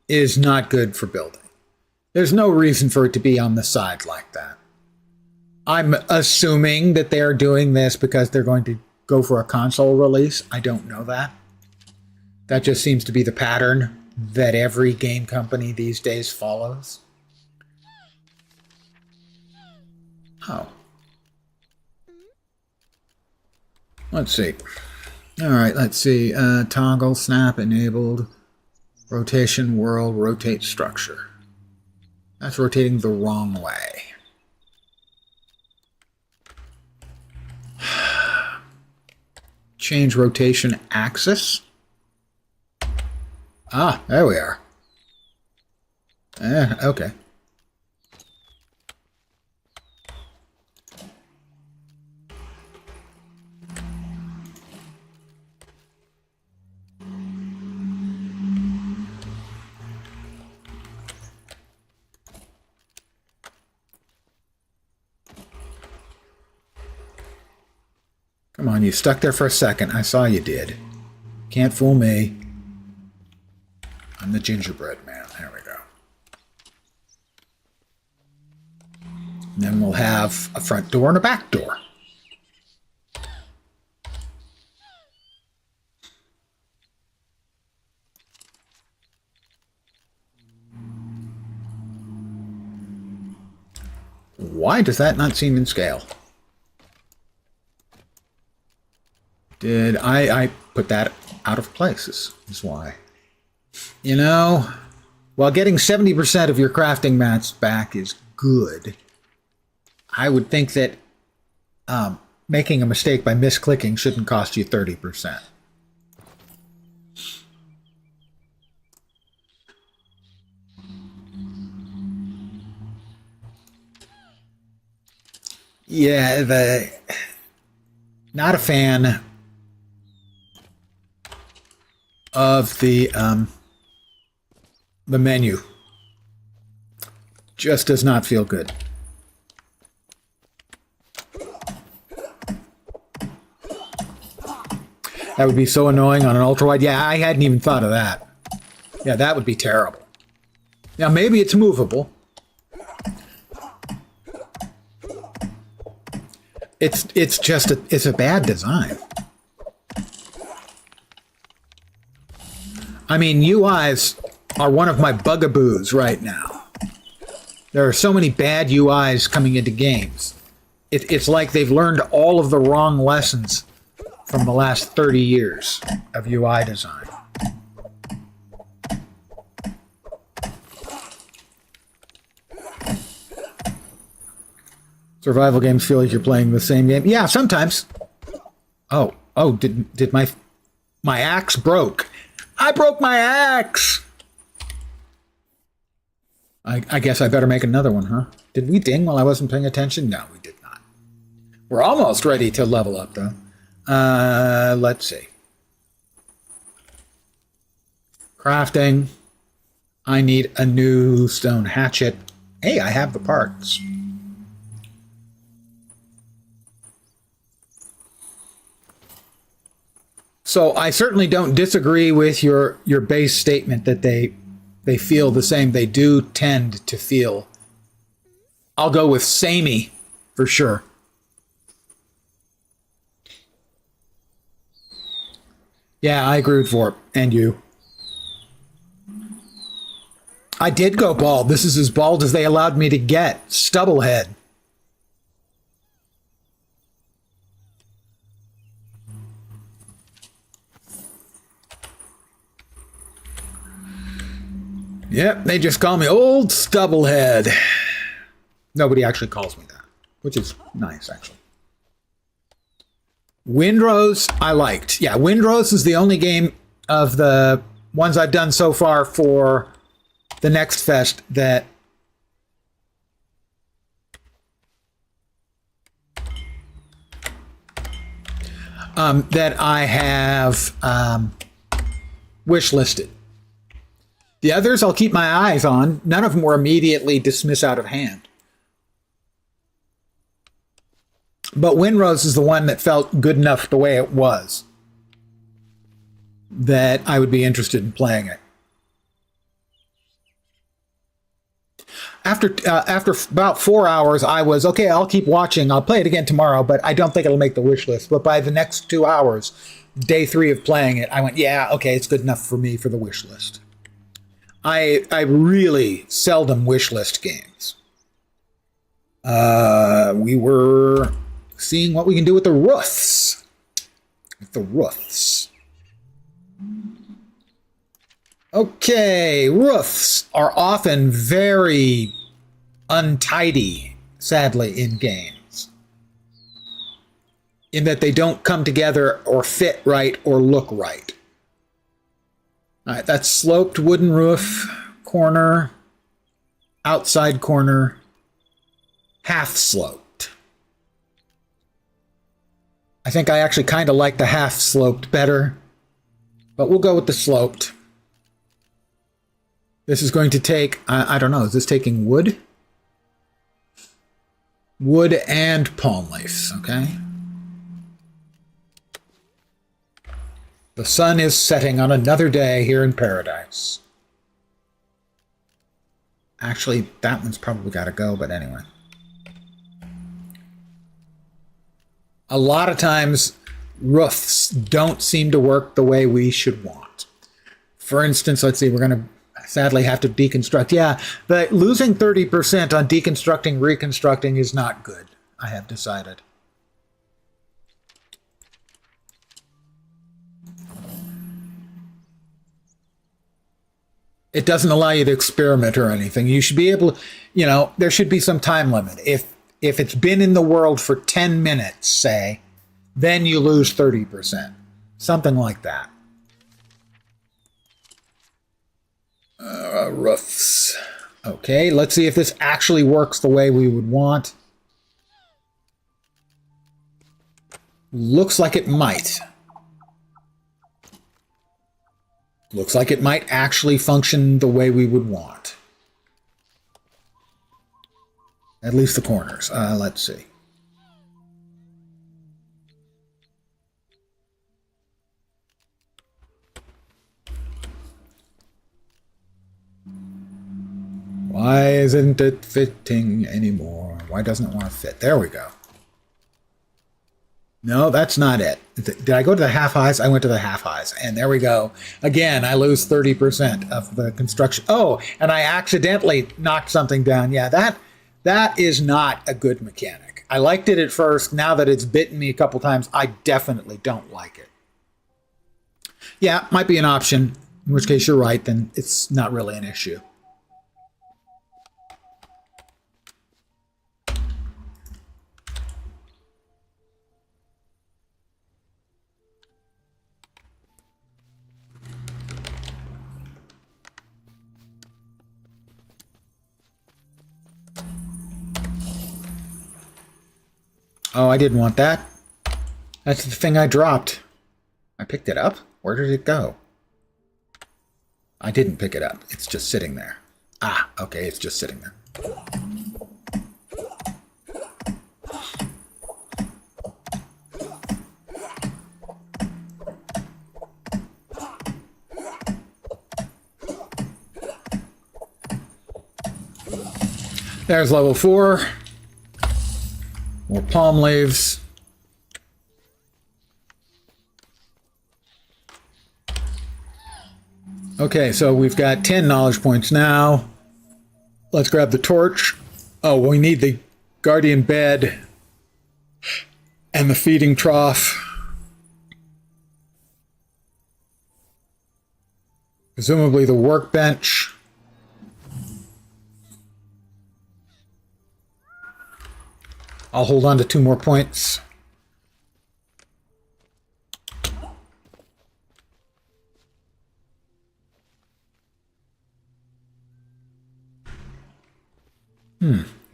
is not good for building. There's no reason for it to be on the side like that. I'm assuming that they're doing this because they're going to go for a console release. I don't know that. That just seems to be the pattern that every game company these days follows. Oh. Let's see. All right, let's see. Toggle, snap, enabled. Rotation, world, rotate structure. That's rotating the wrong way. Change rotation axis. Ah, there we are. Okay. Come on, you stuck there for a second. I saw you did. Can't fool me. I'm the gingerbread man. There we go. And then we'll have a front door and a back door. Why does that not seem in scale? Did I put that out of place is why. You know, while getting 70% of your crafting mats back is good, I would think that making a mistake by misclicking shouldn't cost you 30%. Yeah, not a fan of the menu. Just does not feel good. That would be so annoying on an ultra-wide. Yeah, I hadn't even thought of that. Yeah, that would be terrible. Now, maybe it's movable. It's just it's a bad design. I mean, UIs are one of my bugaboos right now. There are so many bad UIs coming into games. It's like they've learned all of the wrong lessons from the last 30 years of UI design. Survival games feel like you're playing the same game. Yeah, sometimes. Oh, did my axe broke. I broke my axe. I guess I better make another one, huh? Did we ding while I wasn't paying attention? No, we did not. We're almost ready to level up, though. Let's see. Crafting. I need a new stone hatchet. Hey, I have the parts. So I certainly don't disagree with your base statement that they feel the same. They do tend to feel. I'll go with samey for sure. Yeah, I agree with Vorp and you. I did go bald. This is as bald as they allowed me to get. Stubble head. Yep, they just call me Old Stubblehead. Nobody actually calls me that, which is nice, actually. Windrose, I liked. Yeah, Windrose is the only game of the ones I've done so far for the Next Fest that I have wish listed. The others I'll keep my eyes on. None of them were immediately dismissed out of hand. But Windrose is the one that felt good enough the way it was that I would be interested in playing it. After about 4 hours, I was, okay, I'll keep watching. I'll play it again tomorrow, but I don't think it'll make the wish list. But by the next 2 hours, day 3 of playing it, I went, yeah, okay, it's good enough for me for the wish list. I really seldom wish list games. We were seeing what we can do with the roofs. Okay, roofs are often very untidy, sadly, in games. In that they don't come together or fit right or look right. All right, that's sloped wooden roof, corner, outside corner, half sloped. I think I actually kind of like the half sloped better, but we'll go with the sloped. This is going to take, I don't know, is this taking wood? Wood and palm leaves, okay. The sun is setting on another day here in paradise. Actually, that one's probably got to go, but anyway. A lot of times, roofs don't seem to work the way we should want. For instance, let's see, we're going to sadly have to deconstruct. Yeah, but losing 30% on deconstructing, reconstructing is not good, I have decided. It doesn't allow you to experiment or anything. You should be able to, you know, there should be some time limit. If it's been in the world for 10 minutes, say, then you lose 30%. Something like that. Roofs. Okay, let's see if this actually works the way we would want. Looks like it might. Looks like it might actually function the way we would want. At least the corners. Let's see. Why isn't it fitting anymore? Why doesn't it want to fit? There we go. No, that's not it. Did I go to the half highs? I went to the half highs. And there we go. Again, I lose 30% of the construction. Oh, and I accidentally knocked something down. Yeah, that is not a good mechanic. I liked it at first. Now that it's bitten me a couple times, I definitely don't like it. Yeah, might be an option, in which case you're right, then it's not really an issue. Oh, I didn't want that. That's the thing I dropped. I picked it up? Where did it go? I didn't pick it up. It's just sitting there. Ah, okay, it's just sitting there. There's level 4. More palm leaves. Okay, so we've got 10 knowledge points now. Let's grab the torch. Oh, we need the guardian bed and the feeding trough. Presumably the workbench. I'll hold on to 2 more points.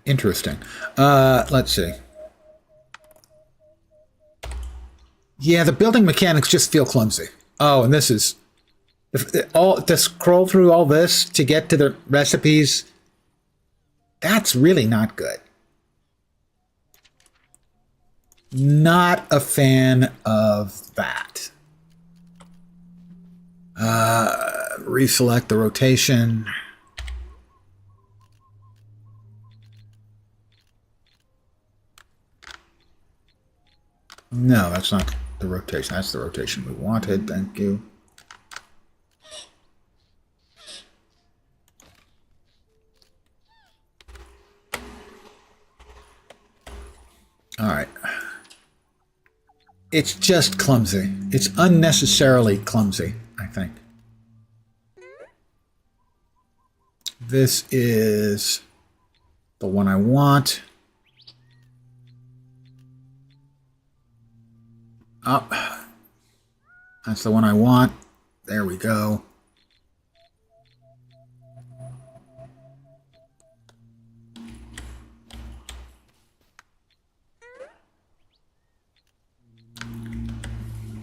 Interesting. Let's see. Yeah, the building mechanics just feel clumsy. Oh, and this is all to scroll through all this to get to the recipes. That's really not good. Not a fan of that. Reselect the rotation. No, that's not the rotation. That's the rotation we wanted. Thank you. All right. It's just clumsy. It's unnecessarily clumsy, I think. This is the one I want. Up. That's the one I want. There we go.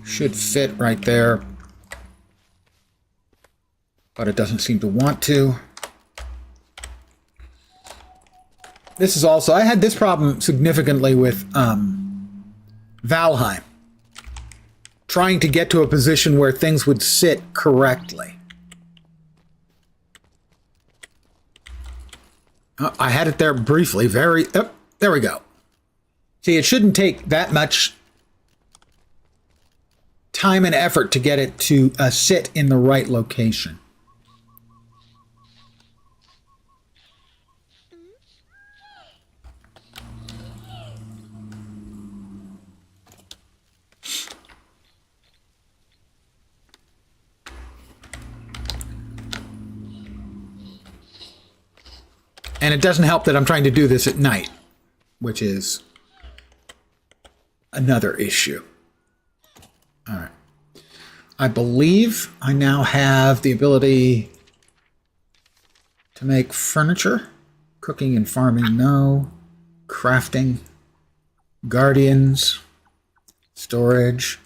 Should fit right there. But it doesn't seem to want to. This is also, I had this problem significantly with Valheim. trying to get to a position where things would sit correctly. I had it there briefly. There we go. See, it shouldn't take that much time and effort to get it to sit in the right location. And it doesn't help that I'm trying to do this at night, which is another issue. All right. I believe I now have the ability to make furniture. Cooking and farming, no. Crafting. Guardians. Storage.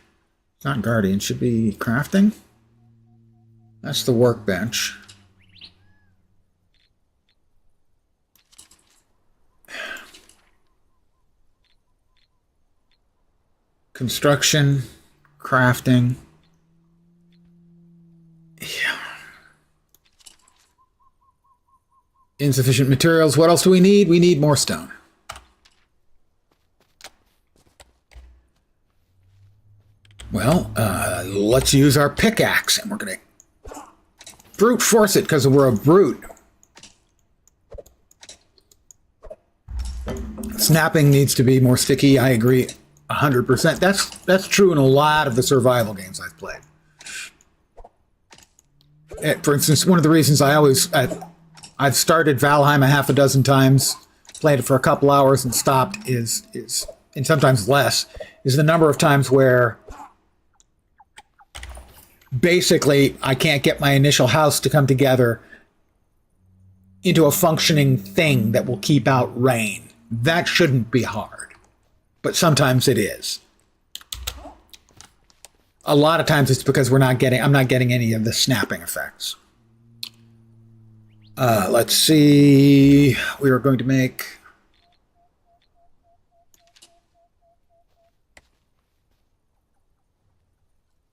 It's not guardian, should be crafting. That's the workbench. Construction, crafting. Yeah. Insufficient materials. What else do we need? We need more stone. Well, let's use our pickaxe, and we're going to brute force it because we're a brute. Snapping needs to be more sticky. I agree 100%. That's true in a lot of the survival games I've played. For instance, one of the reasons I've started Valheim a half a dozen times, played it for a couple hours and stopped is and sometimes less, is the number of times where basically I can't get my initial house to come together into a functioning thing that will keep out rain. That shouldn't be hard, but sometimes it is. A lot of times it's because I'm not getting any of the snapping effects. Let's see. We are going to make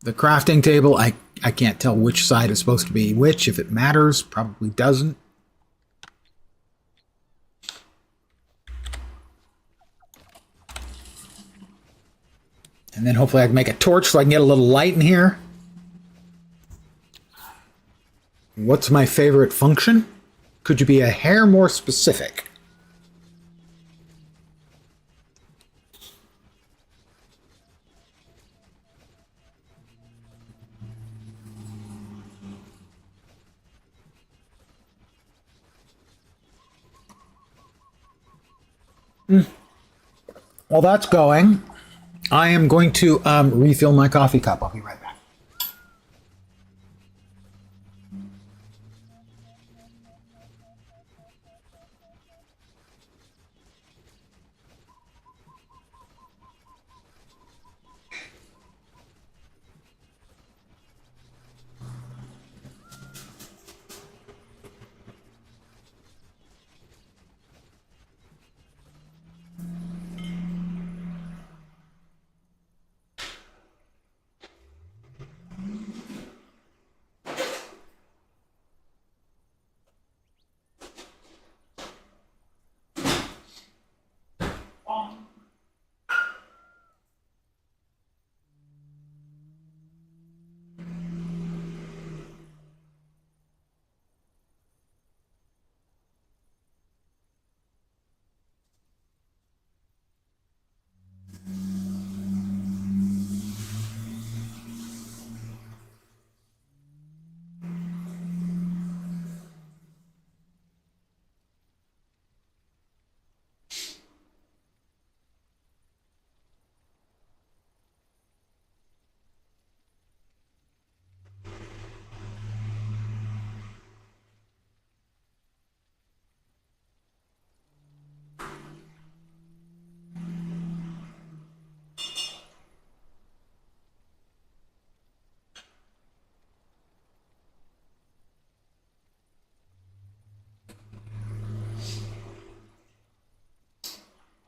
the crafting table. I can't tell which side is supposed to be which. If it matters, probably doesn't. And then hopefully I can make a torch so I can get a little light in here. What's my favorite function? Could you be a hair more specific? While that's going, I am going to refill my coffee cup. I'll be right back.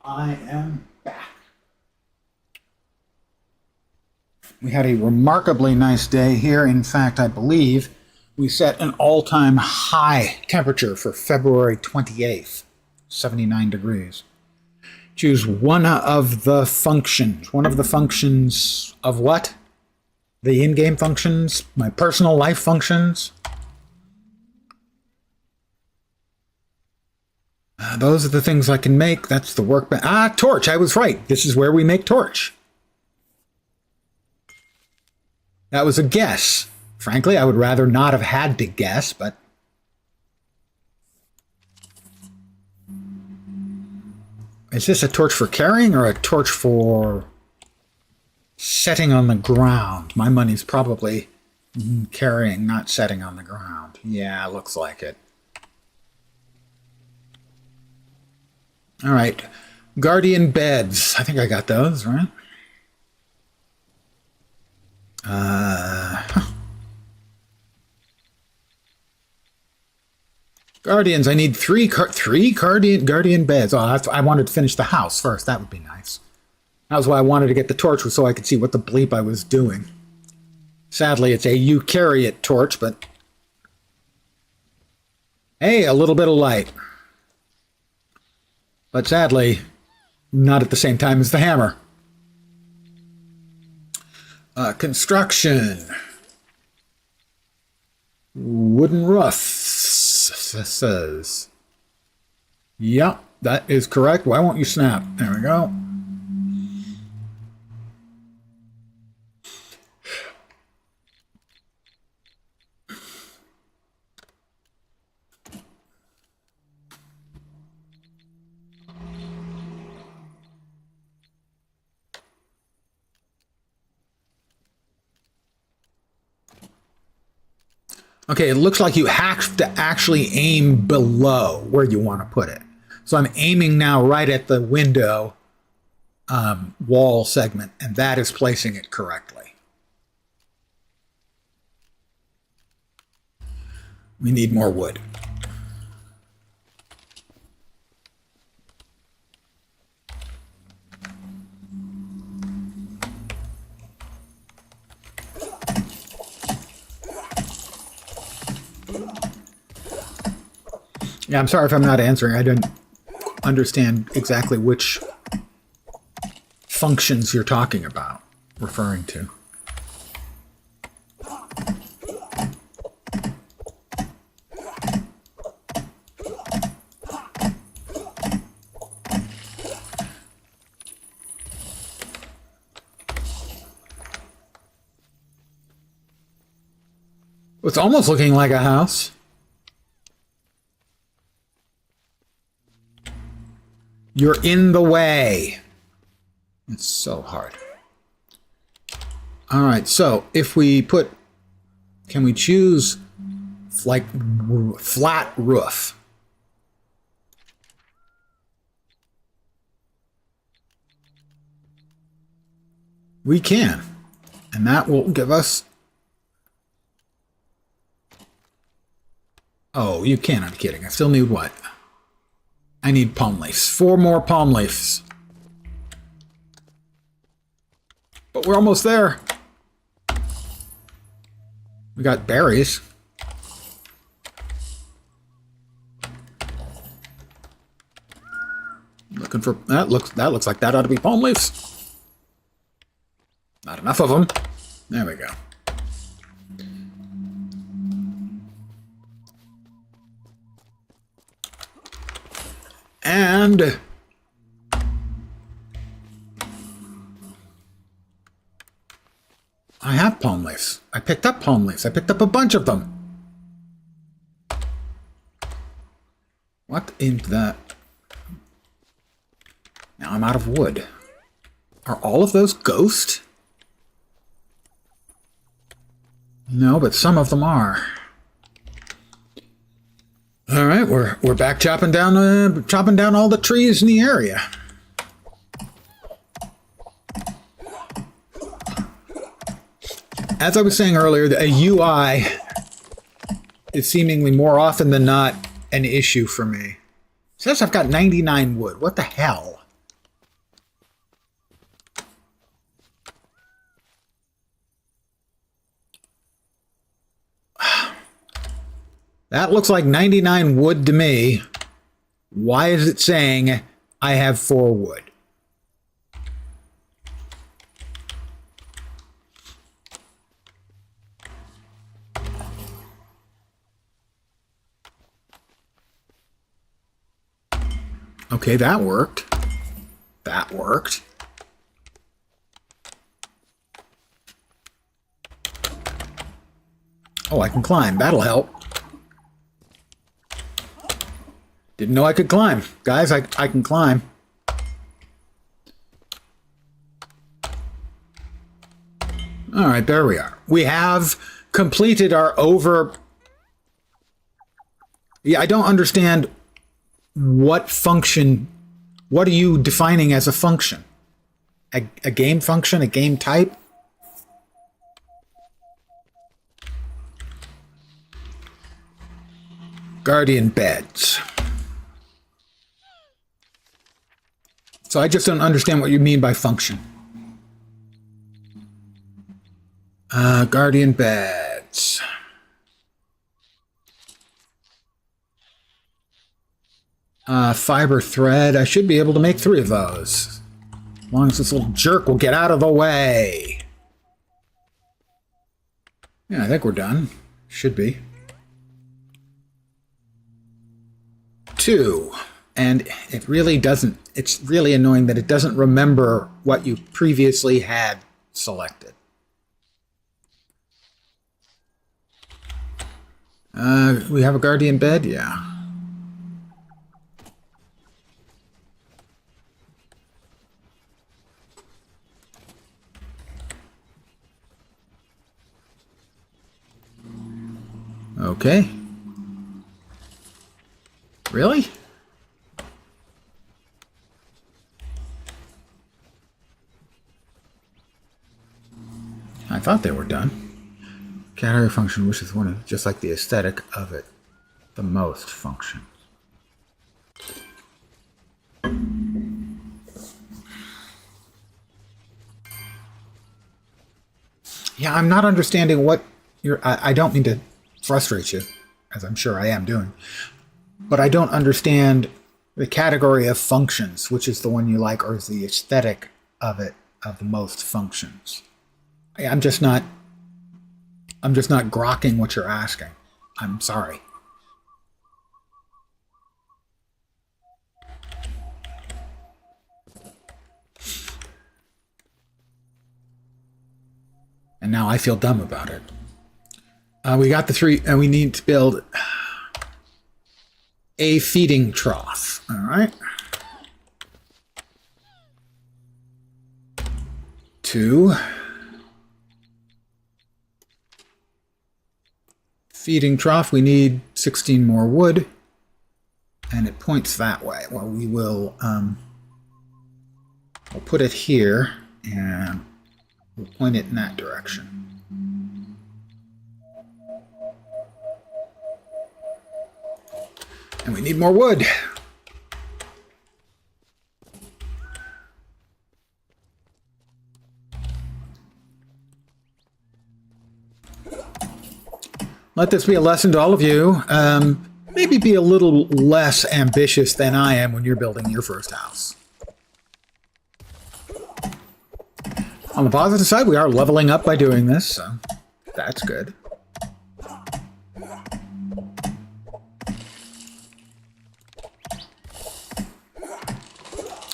I am back. We had a remarkably nice day here. In fact, I believe we set an all-time high temperature for February 28th, 79 degrees. Choose one of the functions. One of the functions of what? The in-game functions? My personal life functions? Those are the things I can make. That's the workbench. Ah, torch. I was right. This is where we make torch. That was a guess. Frankly, I would rather not have had to guess, but... Is this a torch for carrying or a torch for setting on the ground? My money's probably carrying, not setting on the ground. Yeah, looks like it. All right. Guardian beds. I think I got those, right? Guardians, I need three guardian beds. Oh, I wanted to finish the house first. That would be nice. That was why I wanted to get the torch, so I could see what the bleep I was doing. Sadly, it's a you carry it torch, but... Hey, a little bit of light. But sadly, not at the same time as the hammer. Construction. Wooden roof. Says. Yep, that is correct. Why won't you snap? There we go. Okay, it looks like you have to actually aim below where you want to put it. So I'm aiming now right at the window wall segment, and that is placing it correctly. We need more wood. Yeah, I'm sorry if I'm not answering. I don't understand exactly which functions you're talking about, referring to. It's almost looking like a house. You're in the way. It's so hard. All right, so if we put, can we choose like flat roof? We can, and that will give us, oh, you can't, I'm kidding. I still need what? I need palm leaves. 4 more palm leaves. But we're almost there. We got berries. Looking for that looks like that ought to be palm leaves. Not enough of them. There we go. And I have palm leaves. I picked up palm leaves. I picked up a bunch of them. What in the... Now I'm out of wood. Are all of those ghost? No, but some of them are. All right, we're back chopping down all the trees in the area. As I was saying earlier, a UI is seemingly more often than not an issue for me. It says I've got 99 wood. What the hell? That looks like 99 wood to me. Why is it saying I have 4 wood? Okay, that worked. That worked. Oh, I can climb. That'll help. Didn't know I could climb. Guys, I can climb. All right, there we are. We have completed our over... Yeah, I don't understand what function... What are you defining as a function? A game function? A game type? Guardian beds. So I just don't understand what you mean by function. Guardian beds. Fiber thread. I should be able to make 3 of those. As long as this little jerk will get out of the way. Yeah, I think we're done. Should be. 2. And it really doesn't, it's really annoying that it doesn't remember what you previously had selected. We have a guardian bed? Yeah. Okay. Really? I thought they were done. Category function, which is one of just like the aesthetic of it, the most functions. Yeah, I'm not understanding what you're... I don't mean to frustrate you, as I'm sure I am doing, but I don't understand the category of functions, which is the one you like, or is the aesthetic of it, of the most functions. I'm just not grokking what you're asking. I'm sorry. And now I feel dumb about it. We got the 3, and we need to build a feeding trough. All right. 2. Feeding trough, we need 16 more wood, and it points that way. Well, we will we'll put it here, and we'll point it in that direction. And we need more wood. Let this be a lesson to all of you. Maybe be a little less ambitious than I am when you're building your first house. On the positive side, we are leveling up by doing this, so that's good.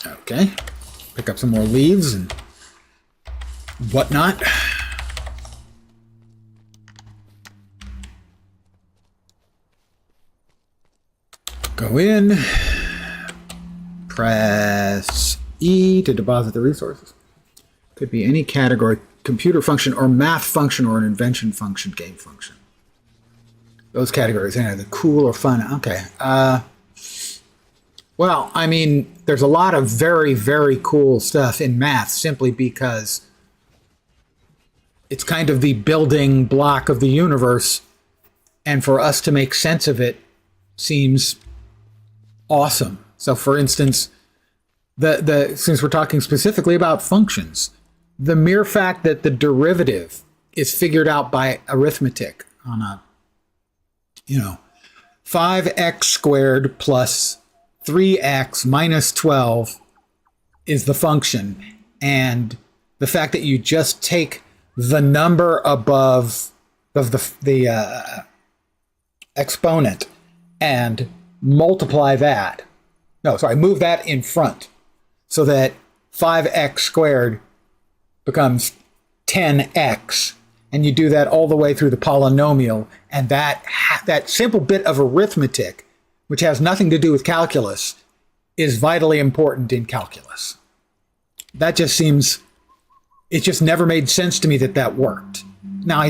Okay. Pick up some more leaves and whatnot. Go in, press E to deposit the resources. Could be any category, computer function or math function or an invention function, game function. Those categories, the cool or fun. Okay. Well, I mean, there's a lot of very, very cool stuff in math simply because it's kind of the building block of the universe. And for us to make sense of it seems awesome. So for instance, since we're talking specifically about functions, the mere fact that the derivative is figured out by arithmetic on a, 5x squared plus 3x minus 12 is the function. And the fact that you just take the number above of the exponent and multiply that. No, sorry, move that in front so that 5x squared becomes 10x. And you do that all the way through the polynomial. And that simple bit of arithmetic, which has nothing to do with calculus, is vitally important in calculus. That just seems, it just never made sense to me that that worked. Now,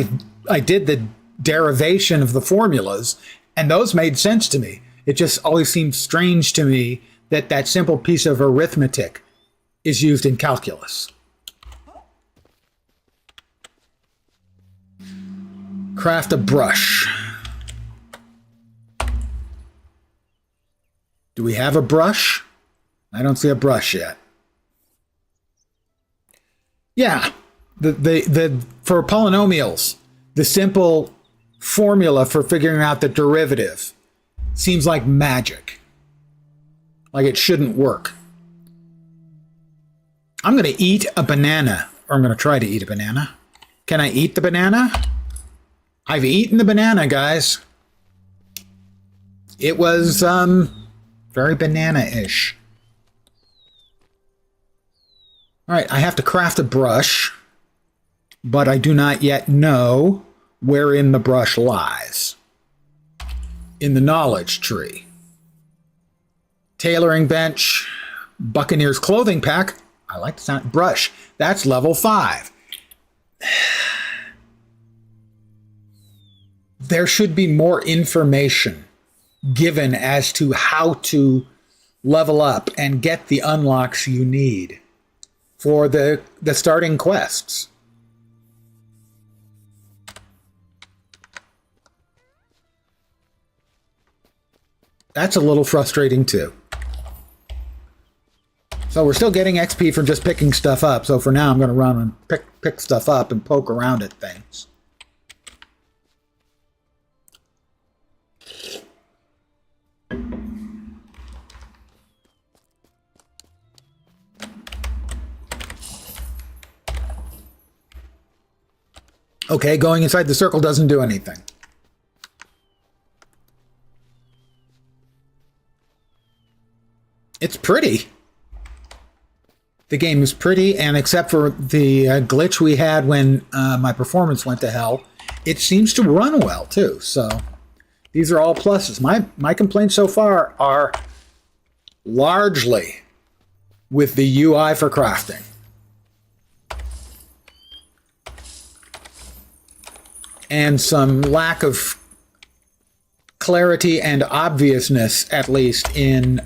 I did the derivation of the formulas, and those made sense to me. It just always seemed strange to me that that simple piece of arithmetic is used in calculus. Craft a brush. Do we have a brush? I don't see a brush yet. Yeah, for polynomials, the simple formula for figuring out the derivative seems like magic. Like it shouldn't work. I'm going to eat a banana, or I'm going to try to eat a banana. Can I eat the banana? I've eaten the banana, guys. It was very banana-ish. All right, I have to craft a brush, but I do not yet know wherein the brush lies. In the knowledge tree. Tailoring bench, Buccaneer's clothing pack. I like the sound. Brush. That's level 5. There should be more information given as to how to level up and get the unlocks you need for the starting quests. That's a little frustrating too. So we're still getting XP from just picking stuff up. So for now, I'm going to run and pick stuff up and poke around at things. Okay, going inside the circle doesn't do anything. It's pretty. The game is pretty, and except for the glitch we had when my performance went to hell, it seems to run well too. So these are all pluses. My complaints so far are largely with the UI for crafting. And some lack of clarity and obviousness, at least, in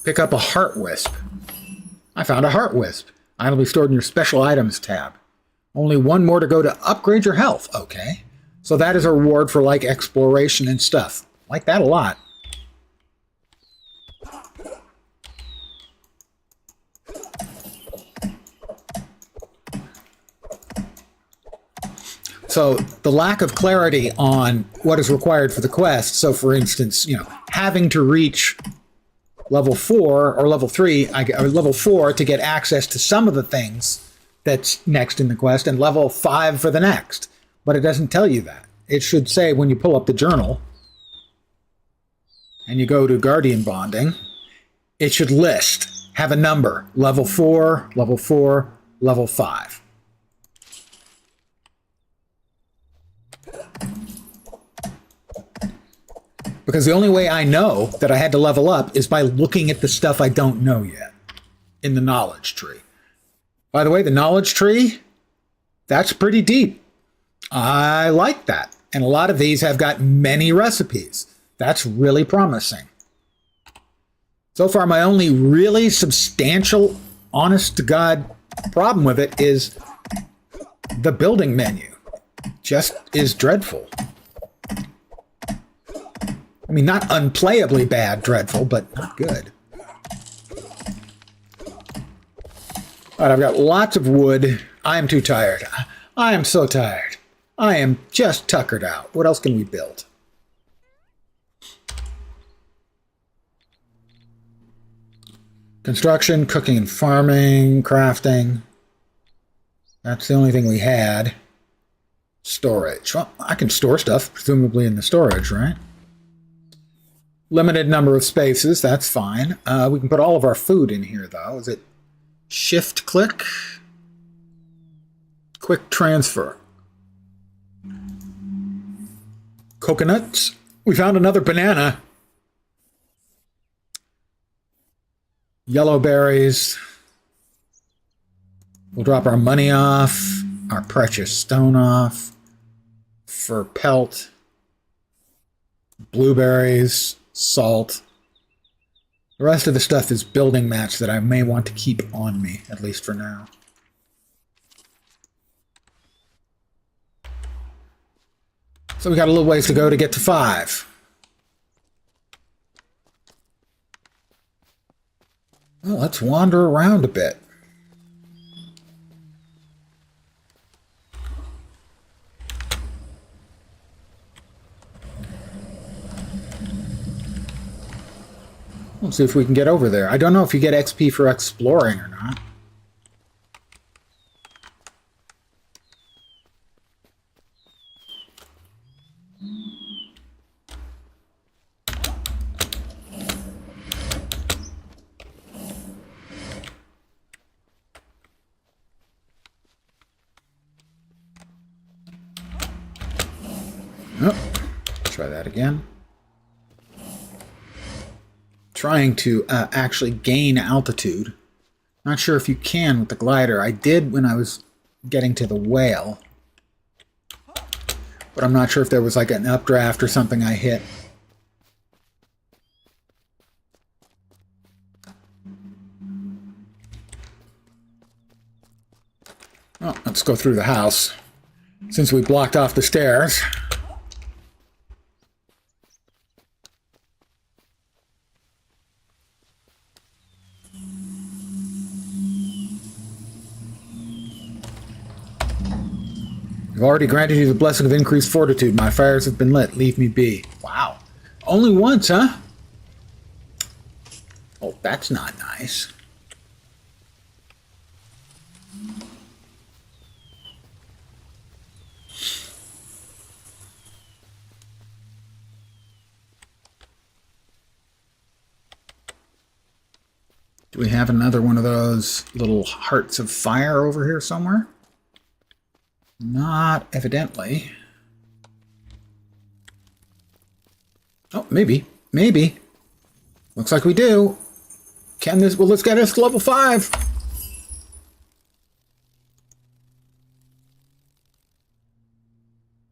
pick up a heart wisp. I found a heart wisp. It'll be stored in your special items tab. Only one more to go to upgrade your health. Okay. So that is a reward for like exploration and stuff. Like that a lot. So the lack of clarity on what is required for the quest. So for instance, having to reach level 4 or level 3, or level 4 to get access to some of the things that's next in the quest, and level 5 for the next. But it doesn't tell you that. It should say when you pull up the journal and you go to Guardian Bonding, it should list, have a number, level 4, level 4, level 5. Because the only way I know that I had to level up is by looking at the stuff I don't know yet in the knowledge tree. By the way, the knowledge tree, that's pretty deep. I like that. And a lot of these have got many recipes. That's really promising. So far, my only really substantial, honest to God problem with it is the building menu. Just is dreadful. I mean, not unplayably bad, dreadful, but not good. All right, I've got lots of wood. I am too tired. I am so tired. I am just tuckered out. What else can we build? Construction, cooking and farming, crafting. That's the only thing we had. Storage. Well, I can store stuff, presumably in the storage, right? Limited number of spaces, that's fine. We can put all of our food in here, though. Is it shift click? Quick transfer. Coconuts. We found another banana. Yellow berries. We'll drop our money off, our precious stone off, fur pelt, blueberries, salt. The rest of the stuff is building mats that I may want to keep on me, at least for now. So we got a little ways to go to get to 5. Well, let's wander around a bit. Let's see if we can get over there. I don't know if you get XP for exploring or not. Oh, try that again. Trying to actually gain altitude. Not sure if you can with the glider. I did when I was getting to the whale. But I'm not sure if there was like an updraft or something I hit. Well, let's go through the house. Since we blocked off the stairs. I've already granted you the blessing of increased fortitude. My fires have been lit. Leave me be. Wow. Only once, huh? Oh, that's not nice. Do we have another one of those little hearts of fire over here somewhere? Not evidently. Oh, maybe. Maybe. Looks like we do. Can this... Well, let's get us to level 5.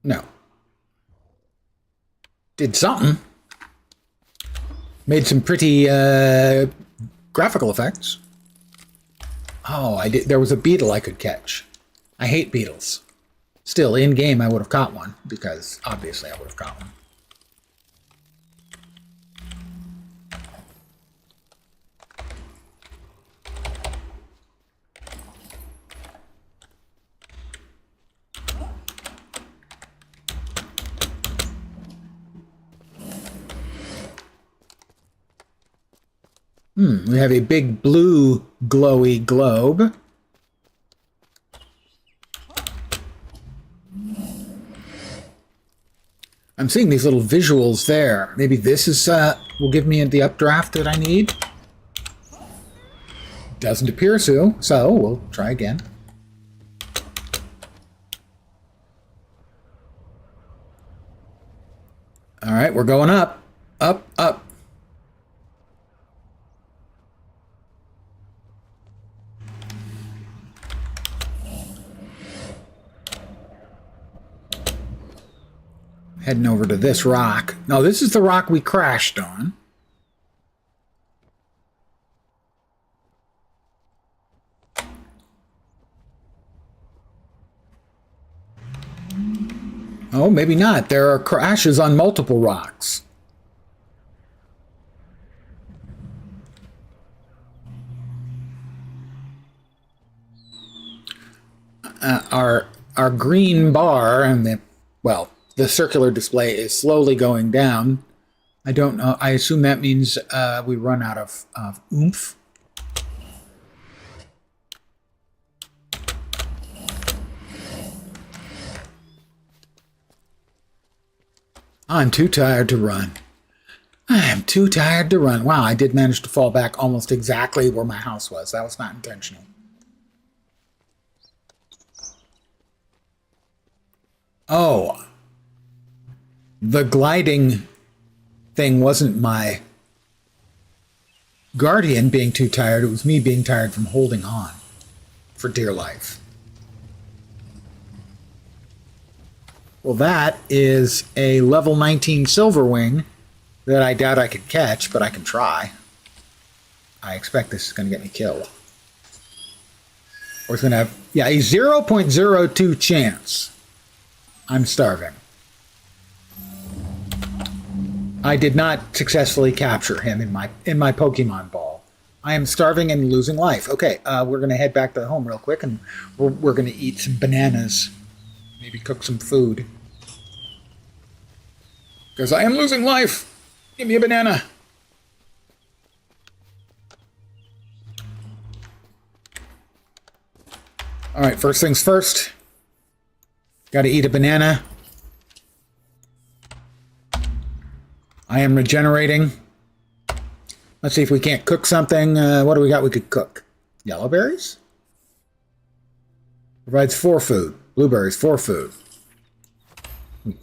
No. Did something. Made some pretty graphical effects. Oh, I did. There was a beetle I could catch. I hate beetles. Still, in-game, I would have caught one, because obviously I would have caught one. We have a big blue glowy globe. I'm seeing these little visuals there. Maybe this is will give me the updraft that I need. Doesn't appear so, so we'll try again. All right, we're going up. Up, up. Heading over to this rock. No, this is the rock we crashed on. Oh, maybe not. There are crashes on multiple rocks. our green bar and the circular display is slowly going down. I don't know. I assume that means we run out of oomph. I'm too tired to run. I am too tired to run. Wow, I did manage to fall back almost exactly where my house was. That was not intentional. Oh, the gliding thing wasn't my guardian being too tired. It was me being tired from holding on for dear life. Well, that is a level 19 Silverwing that I doubt I could catch, but I can try. I expect this is going to get me killed. Or it's going to have, yeah, a 0.02 chance. I'm starving. I did not successfully capture him in my Pokemon ball. I am starving and losing life. Okay, we're going to head back to the home real quick, and we're going to eat some bananas. Maybe cook some food. Because I am losing life. Give me a banana. All right, first things first. Got to eat a banana. I am regenerating. Let's see if we can't cook something. What do we got we could cook? Yellow berries? Provides 4 food. Blueberries, 4 food.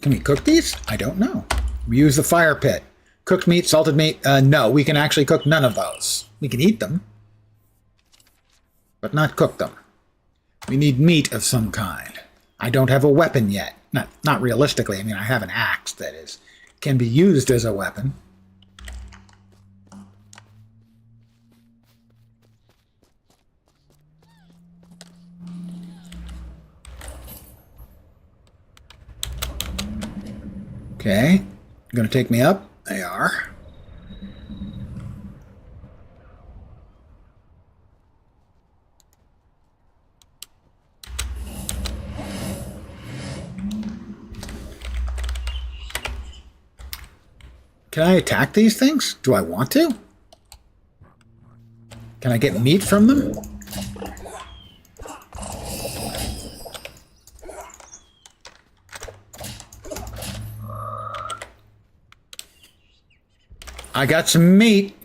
Can we cook these? I don't know. We use the fire pit. Cooked meat, salted meat? No, we can actually cook none of those. We can eat them, but not cook them. We need meat of some kind. I don't have a weapon yet. Not realistically. I mean, I have an axe that can be used as a weapon. Okay. You're going to take me up? They are. Can I attack these things? Do I want to? Can I get meat from them? I got some meat.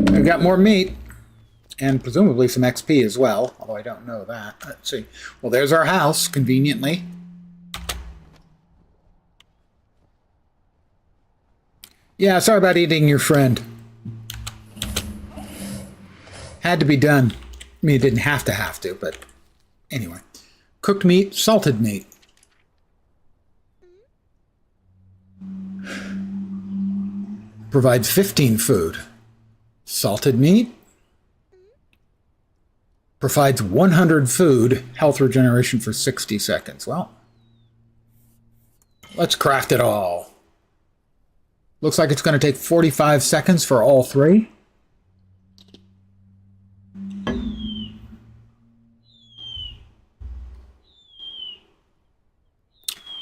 I've got more meat. And presumably some XP as well, although I don't know that. Let's see. Well, there's our house, conveniently. Yeah, sorry about eating your friend. Had to be done. I mean, it didn't have to, but anyway. Cooked meat, salted meat. Provides 15 food. Salted meat. Provides 100 food, health regeneration for 60 seconds. Well, let's craft it all. Looks like it's going to take 45 seconds for all 3.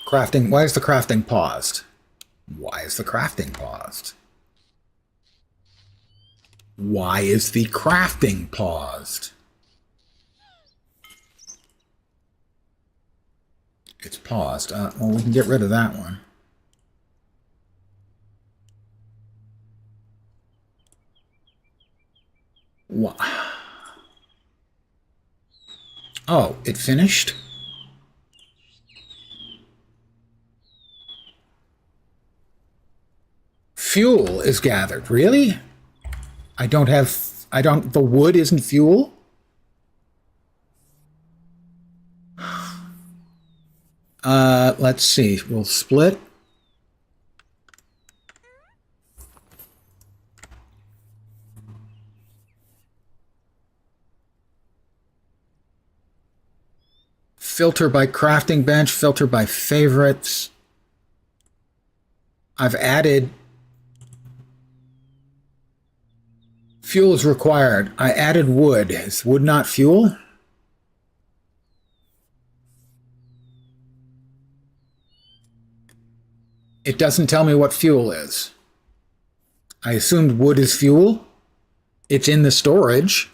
Crafting. Why is the crafting paused? Why is the crafting paused? Why is the crafting paused? It's paused. Well, we can get rid of that one. Why? Oh, it finished? Fuel is gathered. Really? The wood isn't fuel? Let's see. We'll split. Filter by crafting bench, filter by favorites. I've added fuel is required. I added wood. Is wood not fuel? It doesn't tell me what fuel is. I assumed wood is fuel. It's in the storage.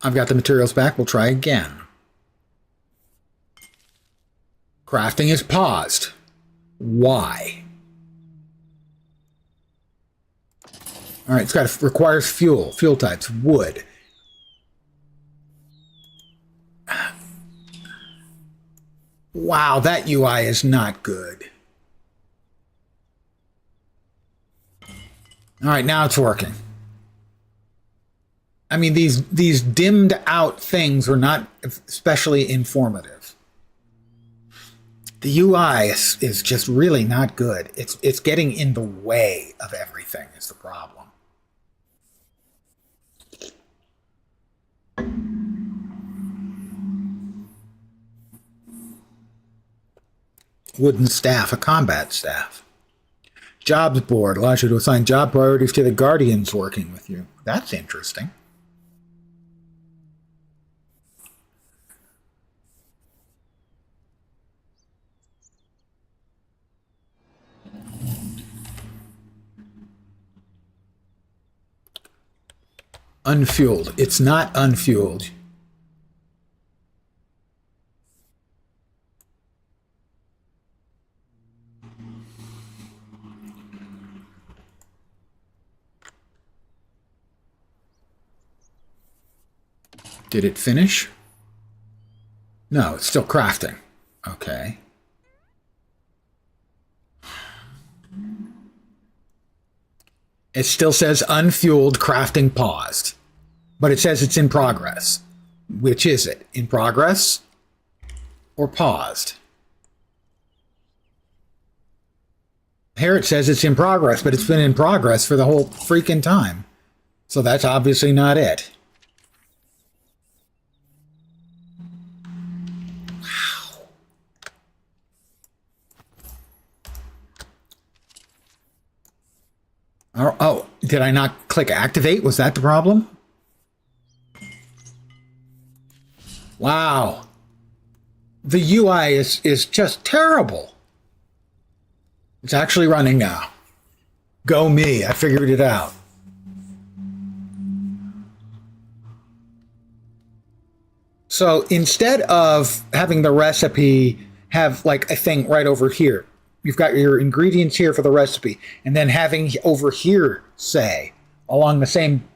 I've got the materials back. We'll try again. Crafting is paused. Why? All right, requires fuel. Fuel types, wood. Wow, that UI is not good. All right, now it's working. I mean, these dimmed out things are not especially informative. The UI is just really not good. It's getting in the way of everything is the problem. Wooden staff, a combat staff. Jobs board allows you to assign job priorities to the guardians working with you. That's interesting. Unfueled. It's not unfueled. Did it finish? No, it's still crafting. Okay. It still says unfueled, crafting paused. But it says it's in progress. Which is it? In progress or paused? Here it says it's in progress, but it's been in progress for the whole freaking time. So that's obviously not it. Oh, did I not click activate? Was that the problem? Wow. The UI is just terrible. It's actually running now. Go me. I figured it out. So instead of having the recipe have like a thing right over here, you've got your ingredients here for the recipe, and then having over here, say, along the same,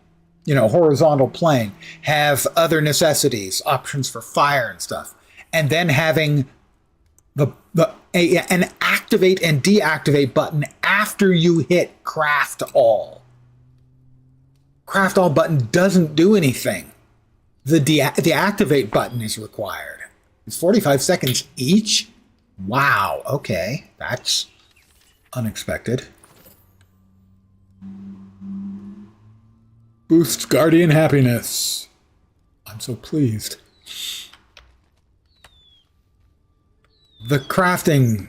horizontal plane, have other necessities, options for fire and stuff, and then having an activate and deactivate button after you hit craft all. Craft all button doesn't do anything. The activate button is required. It's 45 seconds each. Wow, okay, that's unexpected. Boosts Guardian happiness. I'm so pleased. The crafting.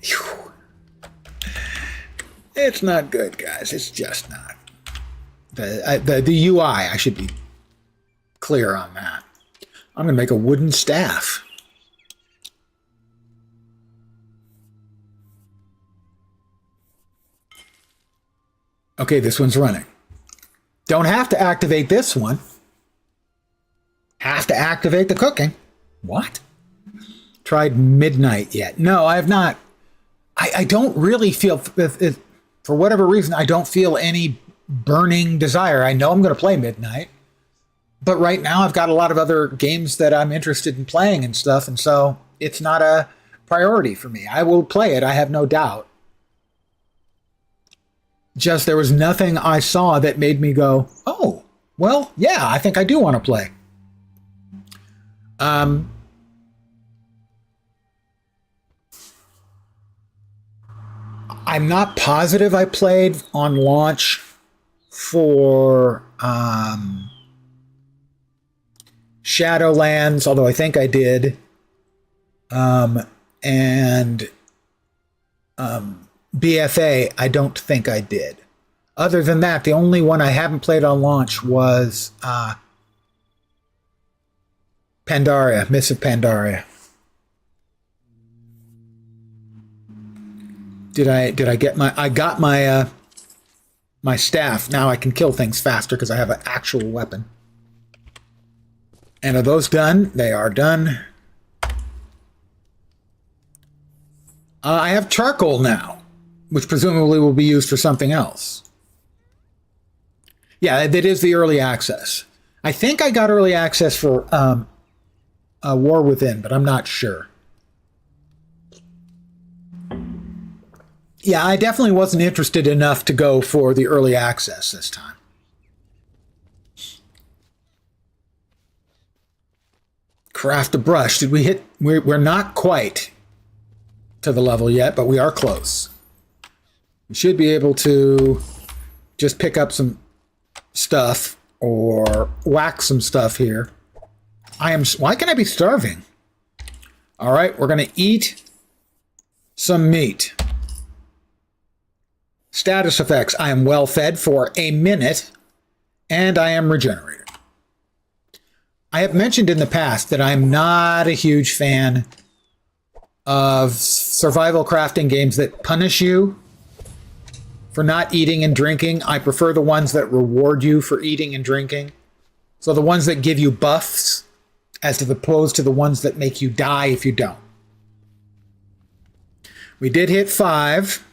Whew. It's not good, guys. It's just not. The UI, I should be clear on that. I'm going to make a wooden staff. Okay, this one's running. Don't have to activate this one. Have to activate the cooking. What? Tried midnight yet? No, I have not. I don't really feel, for whatever reason, I don't feel any burning desire. I know I'm going to play midnight, but right now I've got a lot of other games that I'm interested in playing and stuff, and so it's not a priority for me. I will play it, I have no doubt. Just there was nothing I saw that made me go, oh, well, yeah, I think I do want to play. I'm not positive I played on launch for Shadowlands, although I think I did, and BFA, I don't think I did. Other than that, the only one I haven't played on launch was Pandaria, Mists of Pandaria. Did I get my? I got my my staff. Now I can kill things faster because I have an actual weapon. And are those done? They are done. I have charcoal now, which presumably will be used for something else. Yeah, that is the early access. I think I got early access for War Within, but I'm not sure. Yeah, I definitely wasn't interested enough to go for the early access this time. Craft a brush. Did we hit? We're not quite to the level yet, but we are close. We should be able to just pick up some stuff or whack some stuff here. Why can I be starving? All right, we're going to eat some meat. Status effects. I am well fed for a minute, and I am regenerated. I have mentioned in the past that I'm not a huge fan of survival crafting games that punish you for not eating and drinking. I prefer the ones that reward you for eating and drinking. So the ones that give you buffs as opposed to the ones that make you die if you don't. We did hit 5.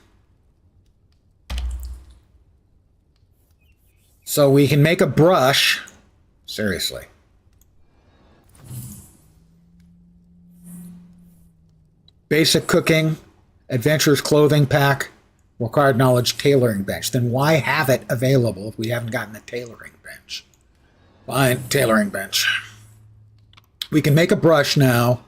So we can make a brush. Seriously. Basic cooking, adventurer's clothing pack, required knowledge tailoring bench. Then why have it available if we haven't gotten a tailoring bench? Fine, tailoring bench. We can make a brush now.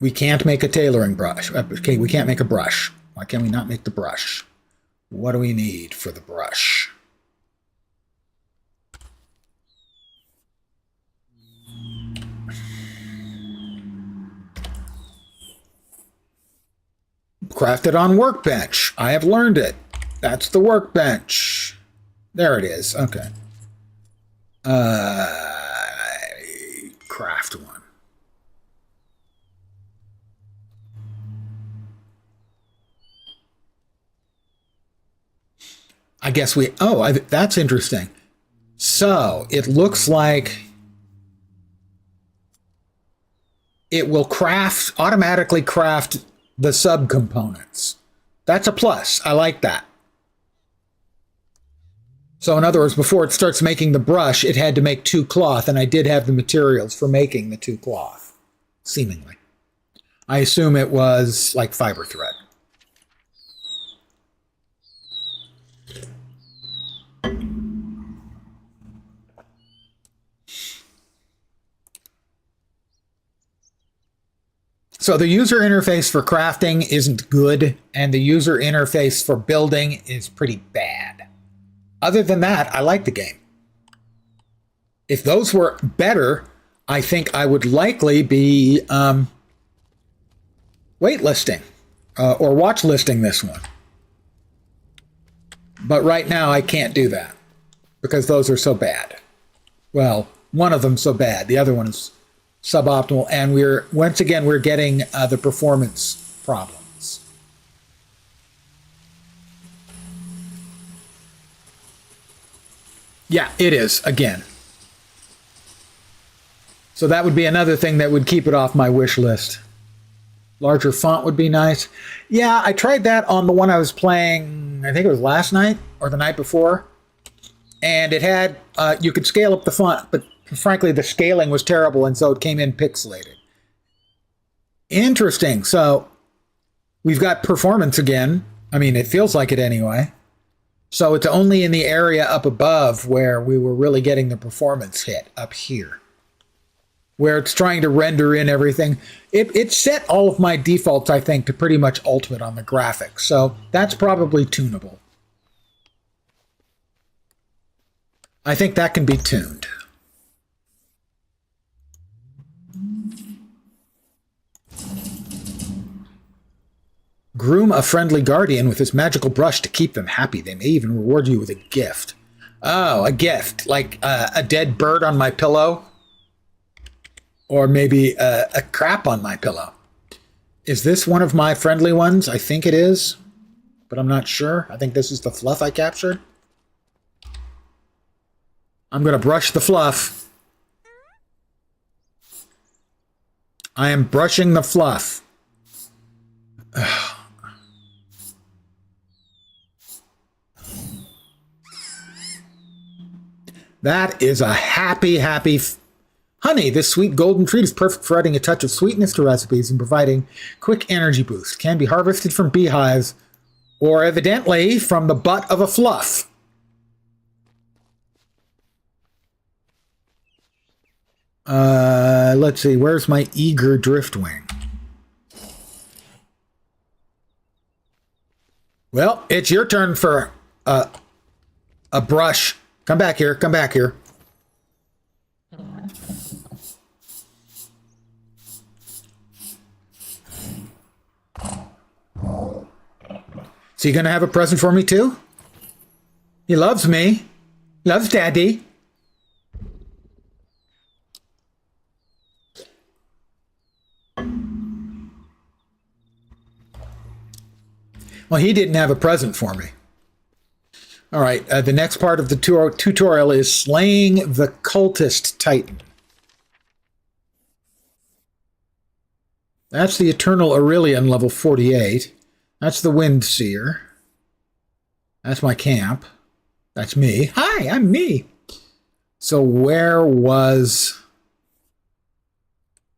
We can't make a tailoring brush. Okay, we can't make a brush. Why can we not make the brush? What do we need for the brush? Crafted on workbench. I have learned it. That's the workbench. There it is. Okay. Craft one. I guess we... Oh, that's interesting. So, it looks like it will automatically craft the subcomponents. That's a plus. I like that. So in other words, before it starts making the brush, it had to make 2 cloth, and I did have the materials for making the 2 cloth, seemingly. I assume it was like fiber thread. So the user interface for crafting isn't good, and the user interface for building is pretty bad. Other than that, I like the game. If those were better, I think I would likely be waitlisting or watch listing this one. But right now, I can't do that because those are so bad. Well, one of them's so bad. The other one is suboptimal, and once again we're getting the performance problems. Yeah, it is again. So that would be another thing that would keep it off my wish list. Larger font would be nice. Yeah, I tried that on the one I was playing, I think it was last night or the night before, and it had you could scale up the font, but frankly, the scaling was terrible, and so it came in pixelated. Interesting. So we've got performance again. I mean, it feels like it anyway. So it's only in the area up above where we were really getting the performance hit, up here. where it's trying to render in everything. It set all of my defaults, I think, to pretty much ultimate on the graphics. So that's probably tunable. I think that can be tuned. Groom a friendly guardian with his magical brush to keep them happy. They may even reward you with a gift. Oh, a gift. Like a dead bird on my pillow. Or maybe a crap on my pillow. Is this one of my friendly ones? I think it is. But I'm not sure. I think this is the fluff I captured. I'm going to brush the fluff. I am brushing the fluff. That is a happy, happy... Honey, this sweet golden treat is perfect for adding a touch of sweetness to recipes and providing quick energy boost. Can be harvested from beehives or evidently from the butt of a fluff. Let's see. Where's my eager driftwing? Well, it's your turn for a brush. Come back here. Come back here. So you gonna have a present for me too? He loves me. Loves Daddy. Well, he didn't have a present for me. All right, the next part of the tutorial is slaying the cultist titan. That's the Eternal Aurelian, level 48. That's the Wind Seer. That's my camp. That's me. Hi, I'm me. So where was...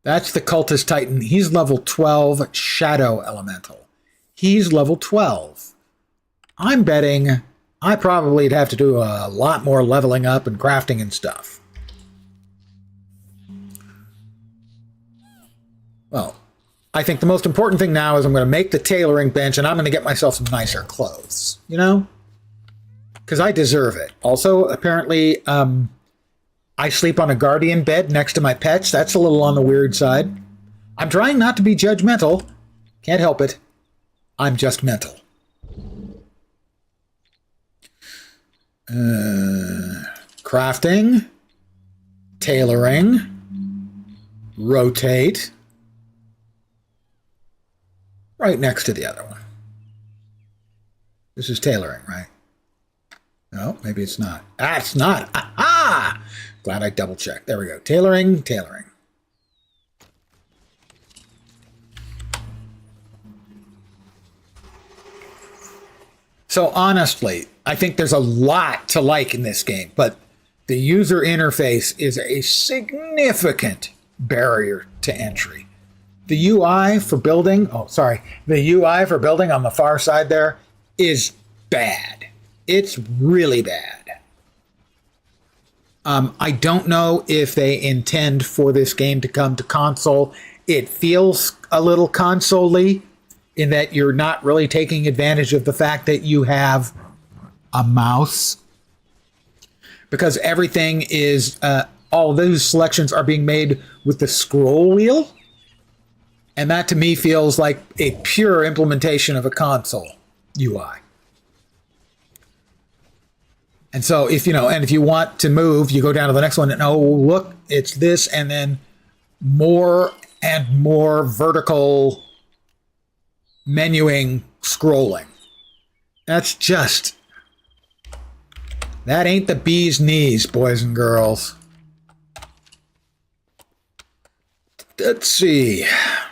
That's the Cultist Titan. He's level 12 Shadow Elemental. He's level 12. I'm betting I probably'd have to do a lot more leveling up and crafting and stuff. Well, I think the most important thing now is I'm going to make the tailoring bench and I'm going to get myself some nicer clothes, you know? Because I deserve it. Also, apparently, I sleep on a guardian bed next to my pets. That's a little on the weird side. I'm trying not to be judgmental. Can't help it. I'm just mental. Crafting. Tailoring. Rotate. Right next to the other one. This is tailoring, right? No, maybe it's not. Ah, it's not. Ah! Glad I double checked. There we go. Tailoring, tailoring. So honestly, I think there's a lot to like in this game, but the user interface is a significant barrier to entry. The UI for building, the UI for building on the far side there is bad. It's really bad. I don't know if they intend for this game to come to console. It feels a little console-y in that you're not really taking advantage of the fact that you have a mouse. Because everything is, all those selections are being made with the scroll wheel. And that to me feels like a pure implementation of a console UI. And so if you want to move, you go down to the next one and oh, look, it's this, and then more and more vertical menuing scrolling. That ain't the bee's knees, boys and girls. Let's see. I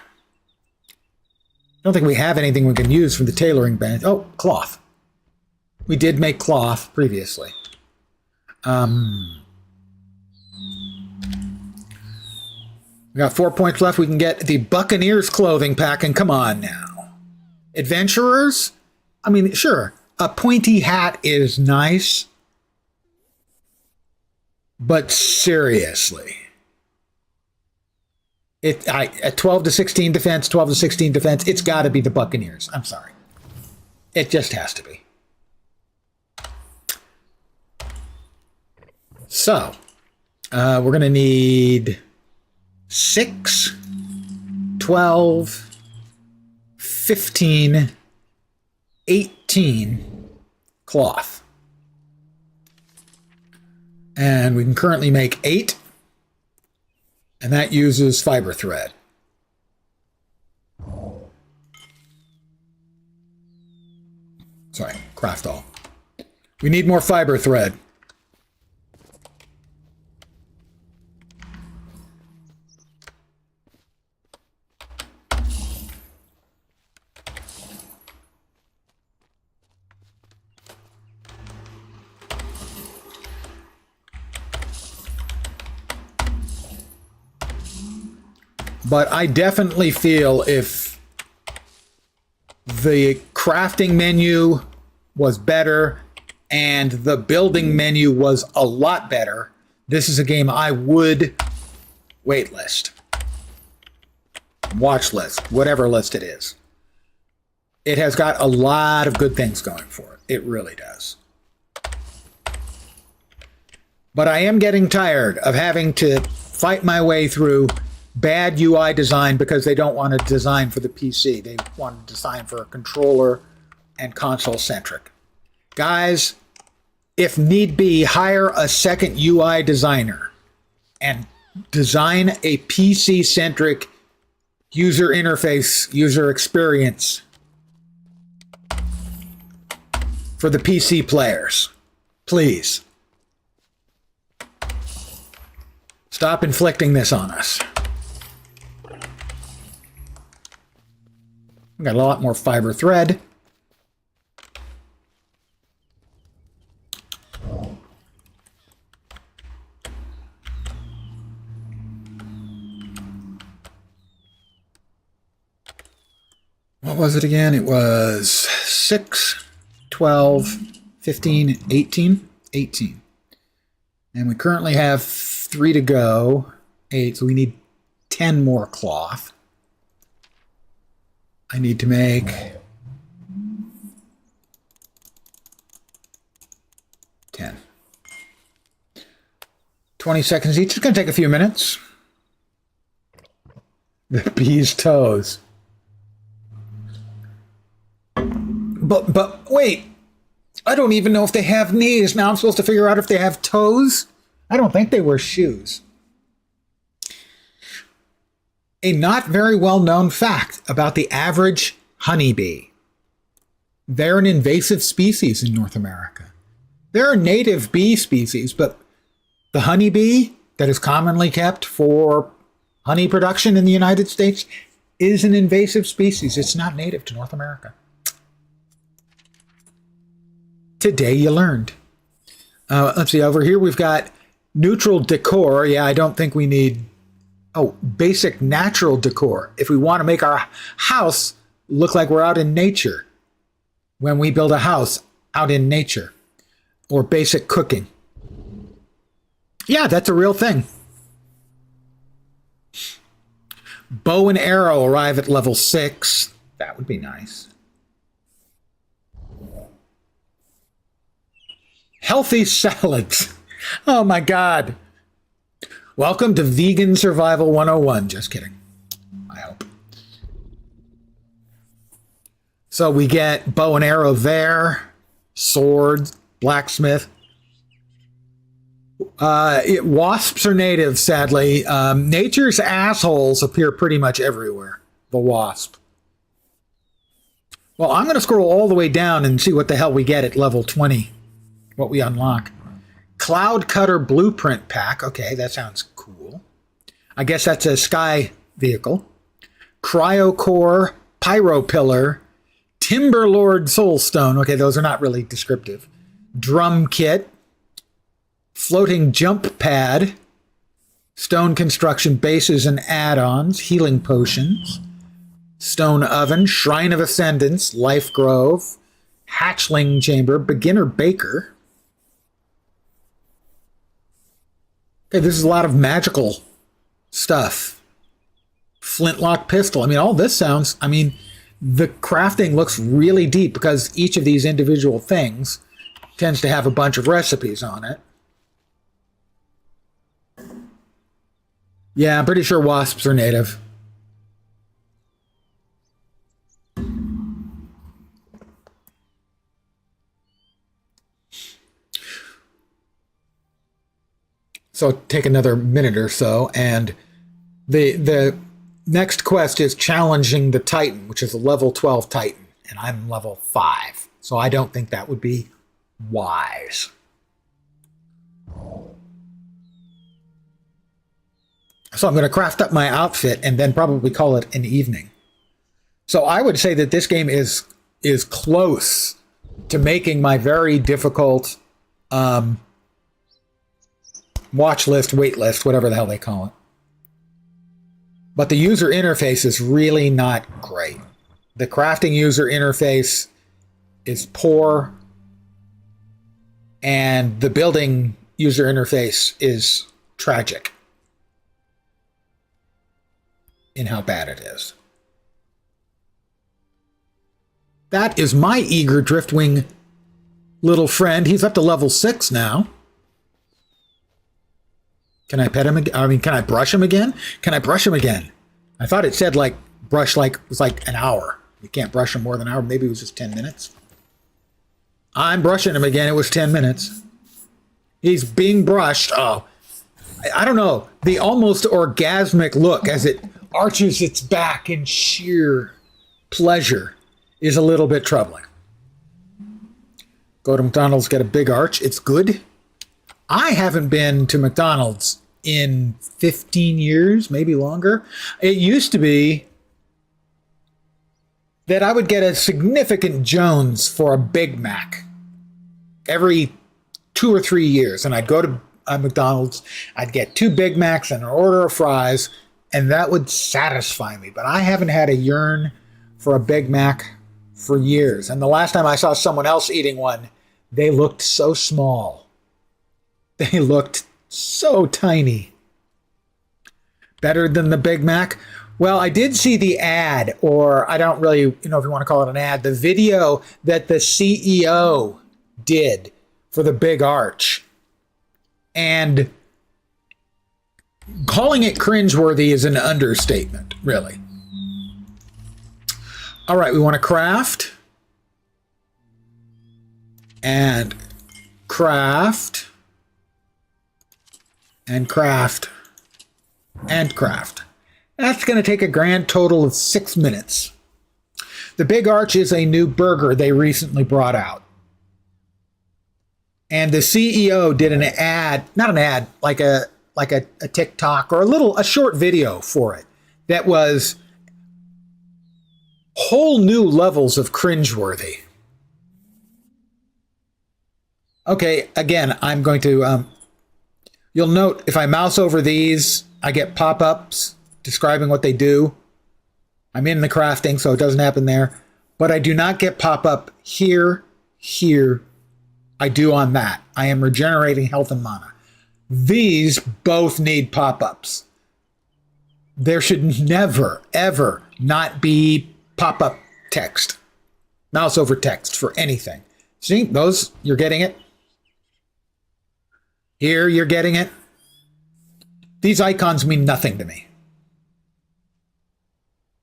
don't think we have anything we can use for the tailoring bench. Oh, cloth. We did make cloth previously. We got 4 points left. We can get the Buccaneers clothing pack, and come on now. Adventurers? I mean, sure, a pointy hat is nice. But seriously. At 12 to 16 defense, 12 to 16 defense, it's got to be the Buccaneers. I'm sorry. It just has to be. So, we're going to need 6, 12, 15, 18 cloth. And we can currently make 8. And that uses fiber thread. Sorry, craft all. We need more fiber thread. But I definitely feel if the crafting menu was better and the building menu was a lot better, this is a game I would waitlist, watch list, whatever list it is. It has got a lot of good things going for it. It really does. But I am getting tired of having to fight my way through bad UI design because they don't want to design for the PC. They want to design for a controller and console centric. Guys, if need be, hire a second UI designer and design a PC centric user interface, user experience for the PC players. Please. Stop inflicting this on us. We got a lot more fiber thread. What was it again? It was 6, 12, 15, 18. 18. And we currently have 3 to go. 8, so we need 10 more cloth. I need to make 10. 20 seconds each. It's going to take a few minutes. The bee's toes. But wait. I don't even know if they have knees. Now I'm supposed to figure out if they have toes? I don't think they wear shoes. A not very well-known fact about the average honeybee. They're an invasive species in North America. There are native bee species, but the honeybee that is commonly kept for honey production in the United States is an invasive species. It's not native to North America. Today you learned. Let's see, over here we've got neutral decor. Yeah, I don't think we need... Oh, basic natural decor. If we want to make our house look like we're out in nature when we build a house out in nature. Or basic cooking. Yeah, that's a real thing. Bow and arrow arrive at level 6. That would be nice. Healthy salads. Oh my God. Welcome to Vegan Survival 101. Just kidding. I hope. So we get bow and arrow there, swords, blacksmith. Wasps are native, sadly. Nature's assholes appear pretty much everywhere. The wasp. Well, I'm going to scroll all the way down and see what the hell we get at level 20. What we unlock. Cloud Cutter Blueprint Pack. Okay, that sounds cool. I guess that's a sky vehicle. Cryocore Pyro Pillar. Timberlord Soulstone. Okay, those are not really descriptive. Drum Kit. Floating Jump Pad. Stone Construction Bases and Add-ons. Healing Potions. Stone Oven. Shrine of Ascendance. Life Grove. Hatchling Chamber. Beginner Baker. Okay, this is a lot of magical stuff. flintlock pistol. I mean, all this sounds, I mean, the crafting looks really deep because each of these individual things tends to have a bunch of recipes on it. Yeah, I'm pretty sure wasps are native. So take another minute or so, and the next quest is challenging the Titan, which is a level 12 Titan, and I'm level 5. So I don't think that would be wise. So I'm going to craft up my outfit and then probably call it an evening. So I would say that this game is close to making my very difficult watch list, wait list, whatever the hell they call it. But the user interface is really not great. The crafting user interface is poor, and the building user interface is tragic in how bad it is. That is my eager Driftwing little friend. He's up to level 6 now. Can I pet him again? I mean, can I brush him again? Can I brush him again? I thought it said like brush like it was like an hour. You can't brush him more than an hour. Maybe it was just 10 minutes. I'm brushing him again. It was 10 minutes. He's being brushed. Oh, I don't know. The almost orgasmic look as it arches its back in sheer pleasure is a little bit troubling. Go to McDonald's, get a big arch. It's good. I haven't been to McDonald's in 15 years, maybe longer. It used to be that I would get a significant Jones for a Big Mac every 2 or 3 years. And I'd go to McDonald's, I'd get 2 Big Macs and an order of fries, and that would satisfy me. But I haven't had a yearn for a Big Mac for years. And the last time I saw someone else eating one, they looked so small. They looked so tiny. Better than the Big Mac? Well, I did see the ad, or I don't really, if you want to call it an ad, the video that the CEO did for the Big Arch. And calling it cringeworthy is an understatement, really. All right, we want to craft. And craft. And craft, and craft. That's going to take a grand total of 6 minutes. The Big Arch is a new burger they recently brought out. And the CEO did an ad, not an ad, like a TikTok or a short video for it that was whole new levels of cringeworthy. Okay, again, I'm going to... You'll note if I mouse over these, I get pop-ups describing what they do. I'm in the crafting, so it doesn't happen there. But I do not get pop-up here. I do on that. I am regenerating health and mana. These both need pop-ups. There should never, ever not be pop-up text. Mouse over text for anything. See, those, you're getting it. Here, you're getting it. These icons mean nothing to me.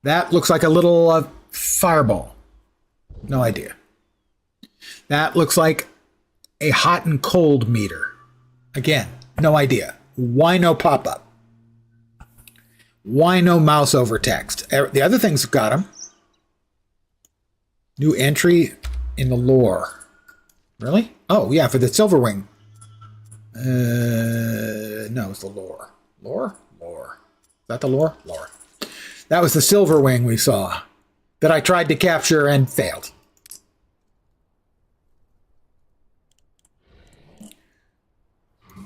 That looks like a little fireball. No idea. That looks like a hot and cold meter. Again, no idea. Why no pop-up? Why no mouse over text? The other things have got them. New entry in the lore. Really? Oh, yeah, for the Silverwing. No, it's the lore. Lore? Lore. Is that the lore? Lore. That was the Silverwing we saw that I tried to capture and failed.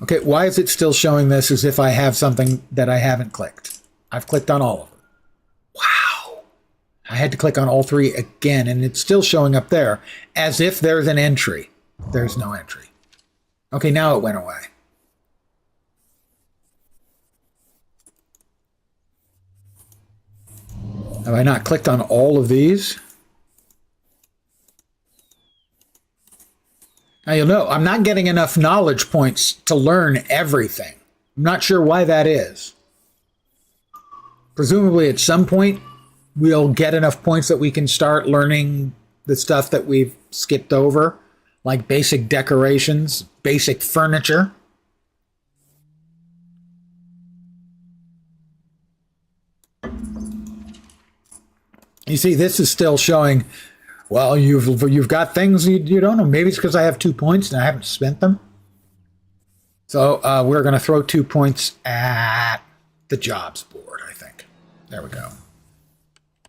Okay, why is it still showing this as if I have something that I haven't clicked? I've clicked on all of them. Wow. I had to click on all 3 again, and it's still showing up there as if there's an entry. There's no entry. Okay, now it went away. Have I not clicked on all of these? Now you'll know I'm not getting enough knowledge points to learn everything. I'm not sure why that is. Presumably at some point we'll get enough points that we can start learning the stuff that we've skipped over, like basic decorations, basic furniture. You see, this is still showing, well, you've got things you don't know. Maybe it's because I have 2 points and I haven't spent them. So we're going to throw 2 points at the jobs board, I think. There we go.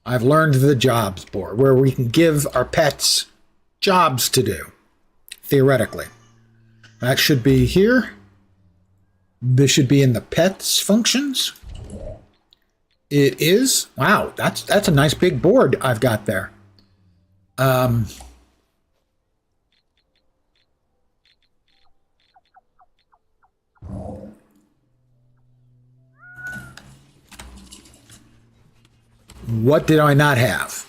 I've learned the jobs board, where we can give our pets jobs to do, theoretically. That should be here. This should be in the pets functions. It is. Wow, that's a nice big board I've got there. What did I not have?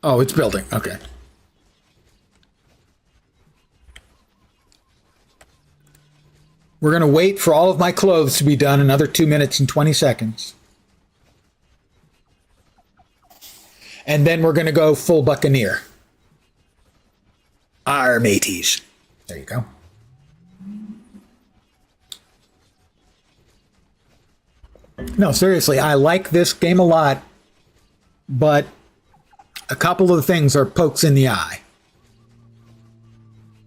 Oh, it's building. Okay. We're going to wait for all of my clothes to be done, another 2 minutes and 20 seconds. And then we're going to go full Buccaneer. Our mateys. There you go. No, seriously, I like this game a lot, but a couple of things are pokes in the eye.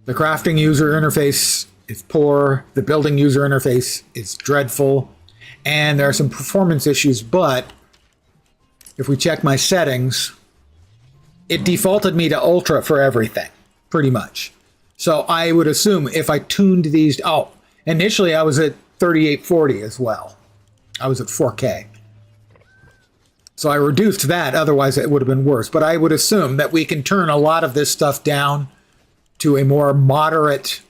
The crafting user interface is poor, the building user interface is dreadful, and there are some performance issues, but if we check my settings, it defaulted me to Ultra for everything, pretty much. So I would assume if I tuned these, oh, initially I was at 3840 as well. I was at 4K. So I reduced that, otherwise it would have been worse. But I would assume that we can turn a lot of this stuff down to a more moderate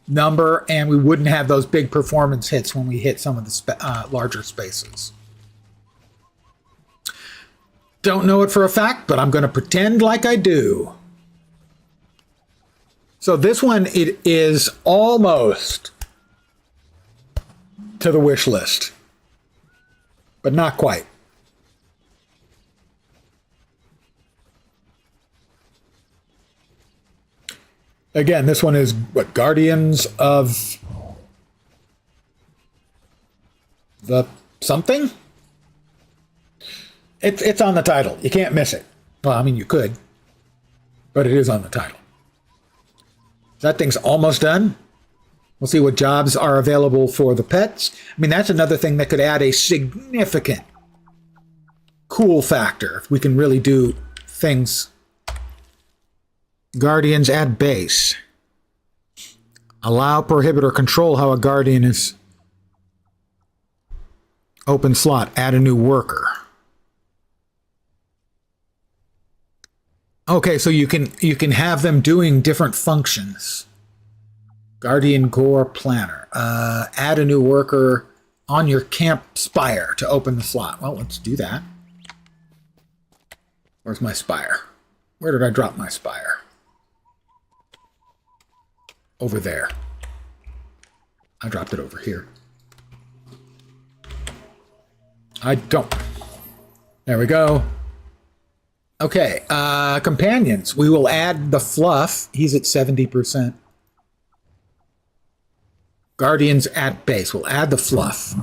number, and we wouldn't have those big performance hits when we hit some of the larger spaces. Don't know it for a fact, but I'm going to pretend like I do. So this one, it is almost to the wish list, but not quite. Again, this one is what, Guardians of the something? It's on the title. You can't miss it. Well, I mean, you could, but it is on the title. That thing's almost done. We'll see what jobs are available for the pets. I mean, that's another thing that could add a significant cool factor if we can really do things. Guardians add base. Allow, prohibit, or control how a guardian is. Open slot. Add a new worker. Okay, so you can have them doing different functions. Guardian Core Planner. Add a new worker on your camp spire to open the slot. Well, let's do that. Where's my spire? Where did I drop my spire? Over there. I dropped it over here. I don't. There we go. Okay, companions. We will add the fluff. He's at 70%. Guardians at base. We'll add the fluff.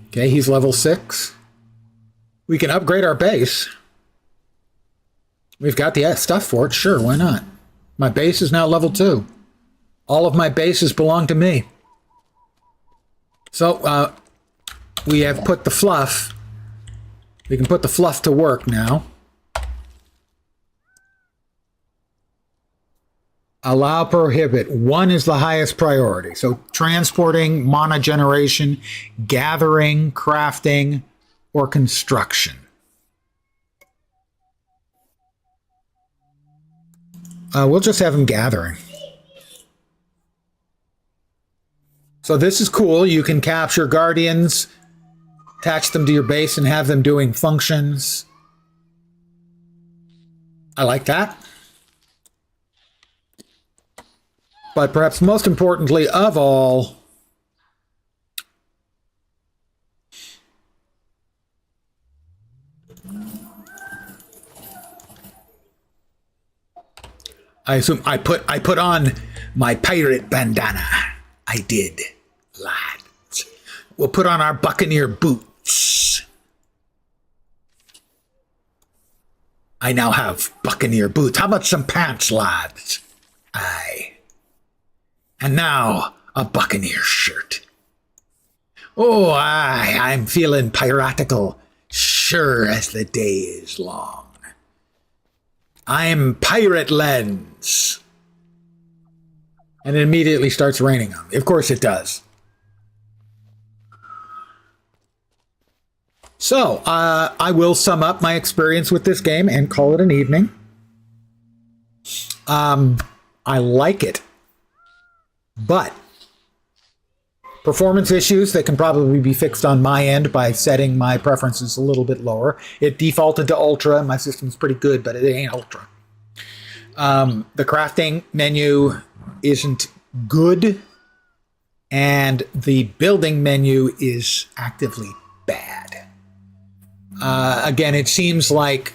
Okay, he's level 6. We can upgrade our base. We've got the stuff for it. Sure, why not? My base is now level 2. All of my bases belong to me. So, we have put the fluff. We can put the fluff to work now. Allow, prohibit. 1 is the highest priority. So transporting, mana generation, gathering, crafting, or construction. We'll just have him gathering. So this is cool. You can capture guardians, attach them to your base, and have them doing functions. I like that. But perhaps most importantly of all, I assume I put on my pirate bandana. I did, lads. We'll put on our buccaneer boots. I now have buccaneer boots. How about some pants, lads? Aye. And now a buccaneer shirt. Oh, aye, I'm feeling piratical, sure as the day is long. I'm Pirate Lens. And it immediately starts raining on me. Of course it does. So, I will sum up my experience with this game and call it an evening. I like it. But performance issues that can probably be fixed on my end by setting my preferences a little bit lower. It defaulted to Ultra. My system's pretty good, but it ain't Ultra. The crafting menu isn't good, and the building menu is actively bad. Again, it seems like,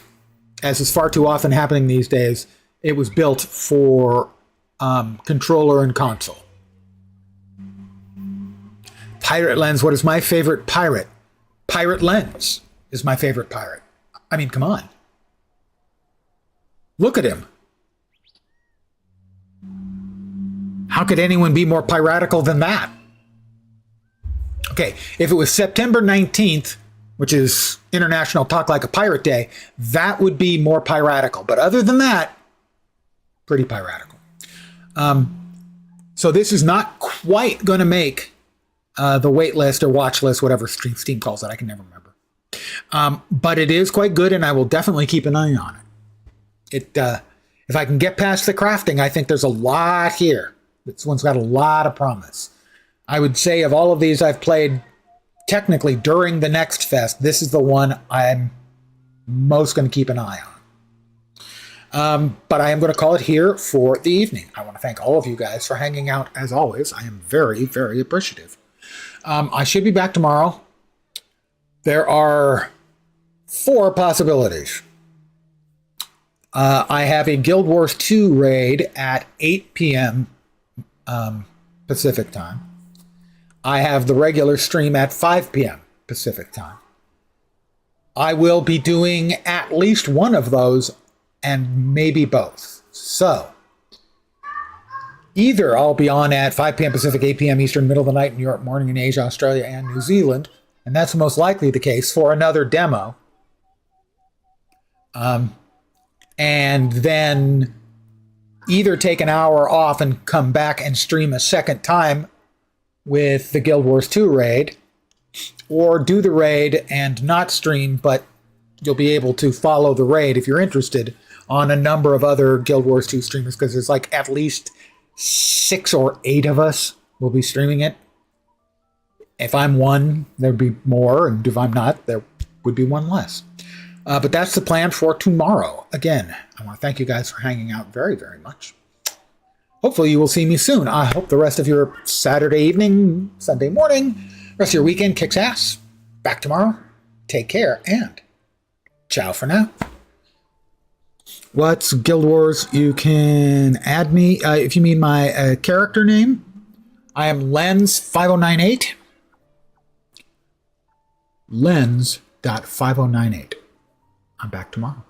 as is far too often happening these days, it was built for controller and console. Pirate Lens, what is my favorite pirate? Pirate Lens is my favorite pirate. I mean, come on. Look at him. How could anyone be more piratical than that? Okay, if it was September 19th, which is International Talk Like a Pirate Day, that would be more piratical. But other than that, pretty piratical. So this is not quite going to make the wait list or watch list, whatever Steam calls it. I can never remember. But it is quite good, and I will definitely keep an eye on it. If I can get past the crafting, I think there's a lot here. This one's got a lot of promise. I would say of all of these I've played technically during the Next Fest, this is the one I'm most going to keep an eye on. But I am going to call it here for the evening. I want to thank all of you guys for hanging out as always. I am very, very appreciative. I should be back tomorrow. There are 4 possibilities. I have a Guild Wars 2 raid at 8 p.m. Pacific time. I have the regular stream at 5 p.m. Pacific time. I will be doing at least one of those and maybe both. So, either I'll be on at 5 p.m. Pacific, 8 p.m. Eastern, middle of the night, New York morning in Asia, Australia, and New Zealand, and that's most likely the case for another demo. And then either take an hour off and come back and stream a second time with the Guild Wars 2 raid, or do the raid and not stream, but you'll be able to follow the raid if you're interested on a number of other Guild Wars 2 streamers, because there's like at least 6 or 8 of us will be streaming it. If I'm one, there'd be more, and if I'm not, there would be one less. But that's the plan for tomorrow. Again, I want to thank you guys for hanging out very, very much. Hopefully you will see me soon. I hope the rest of your Saturday evening, Sunday morning, rest of your weekend kicks ass. Back tomorrow. Take care, and ciao for now. What's Guild Wars? You can add me, if you mean my character name. I am Lens5098. Lens.5098. I'm back tomorrow.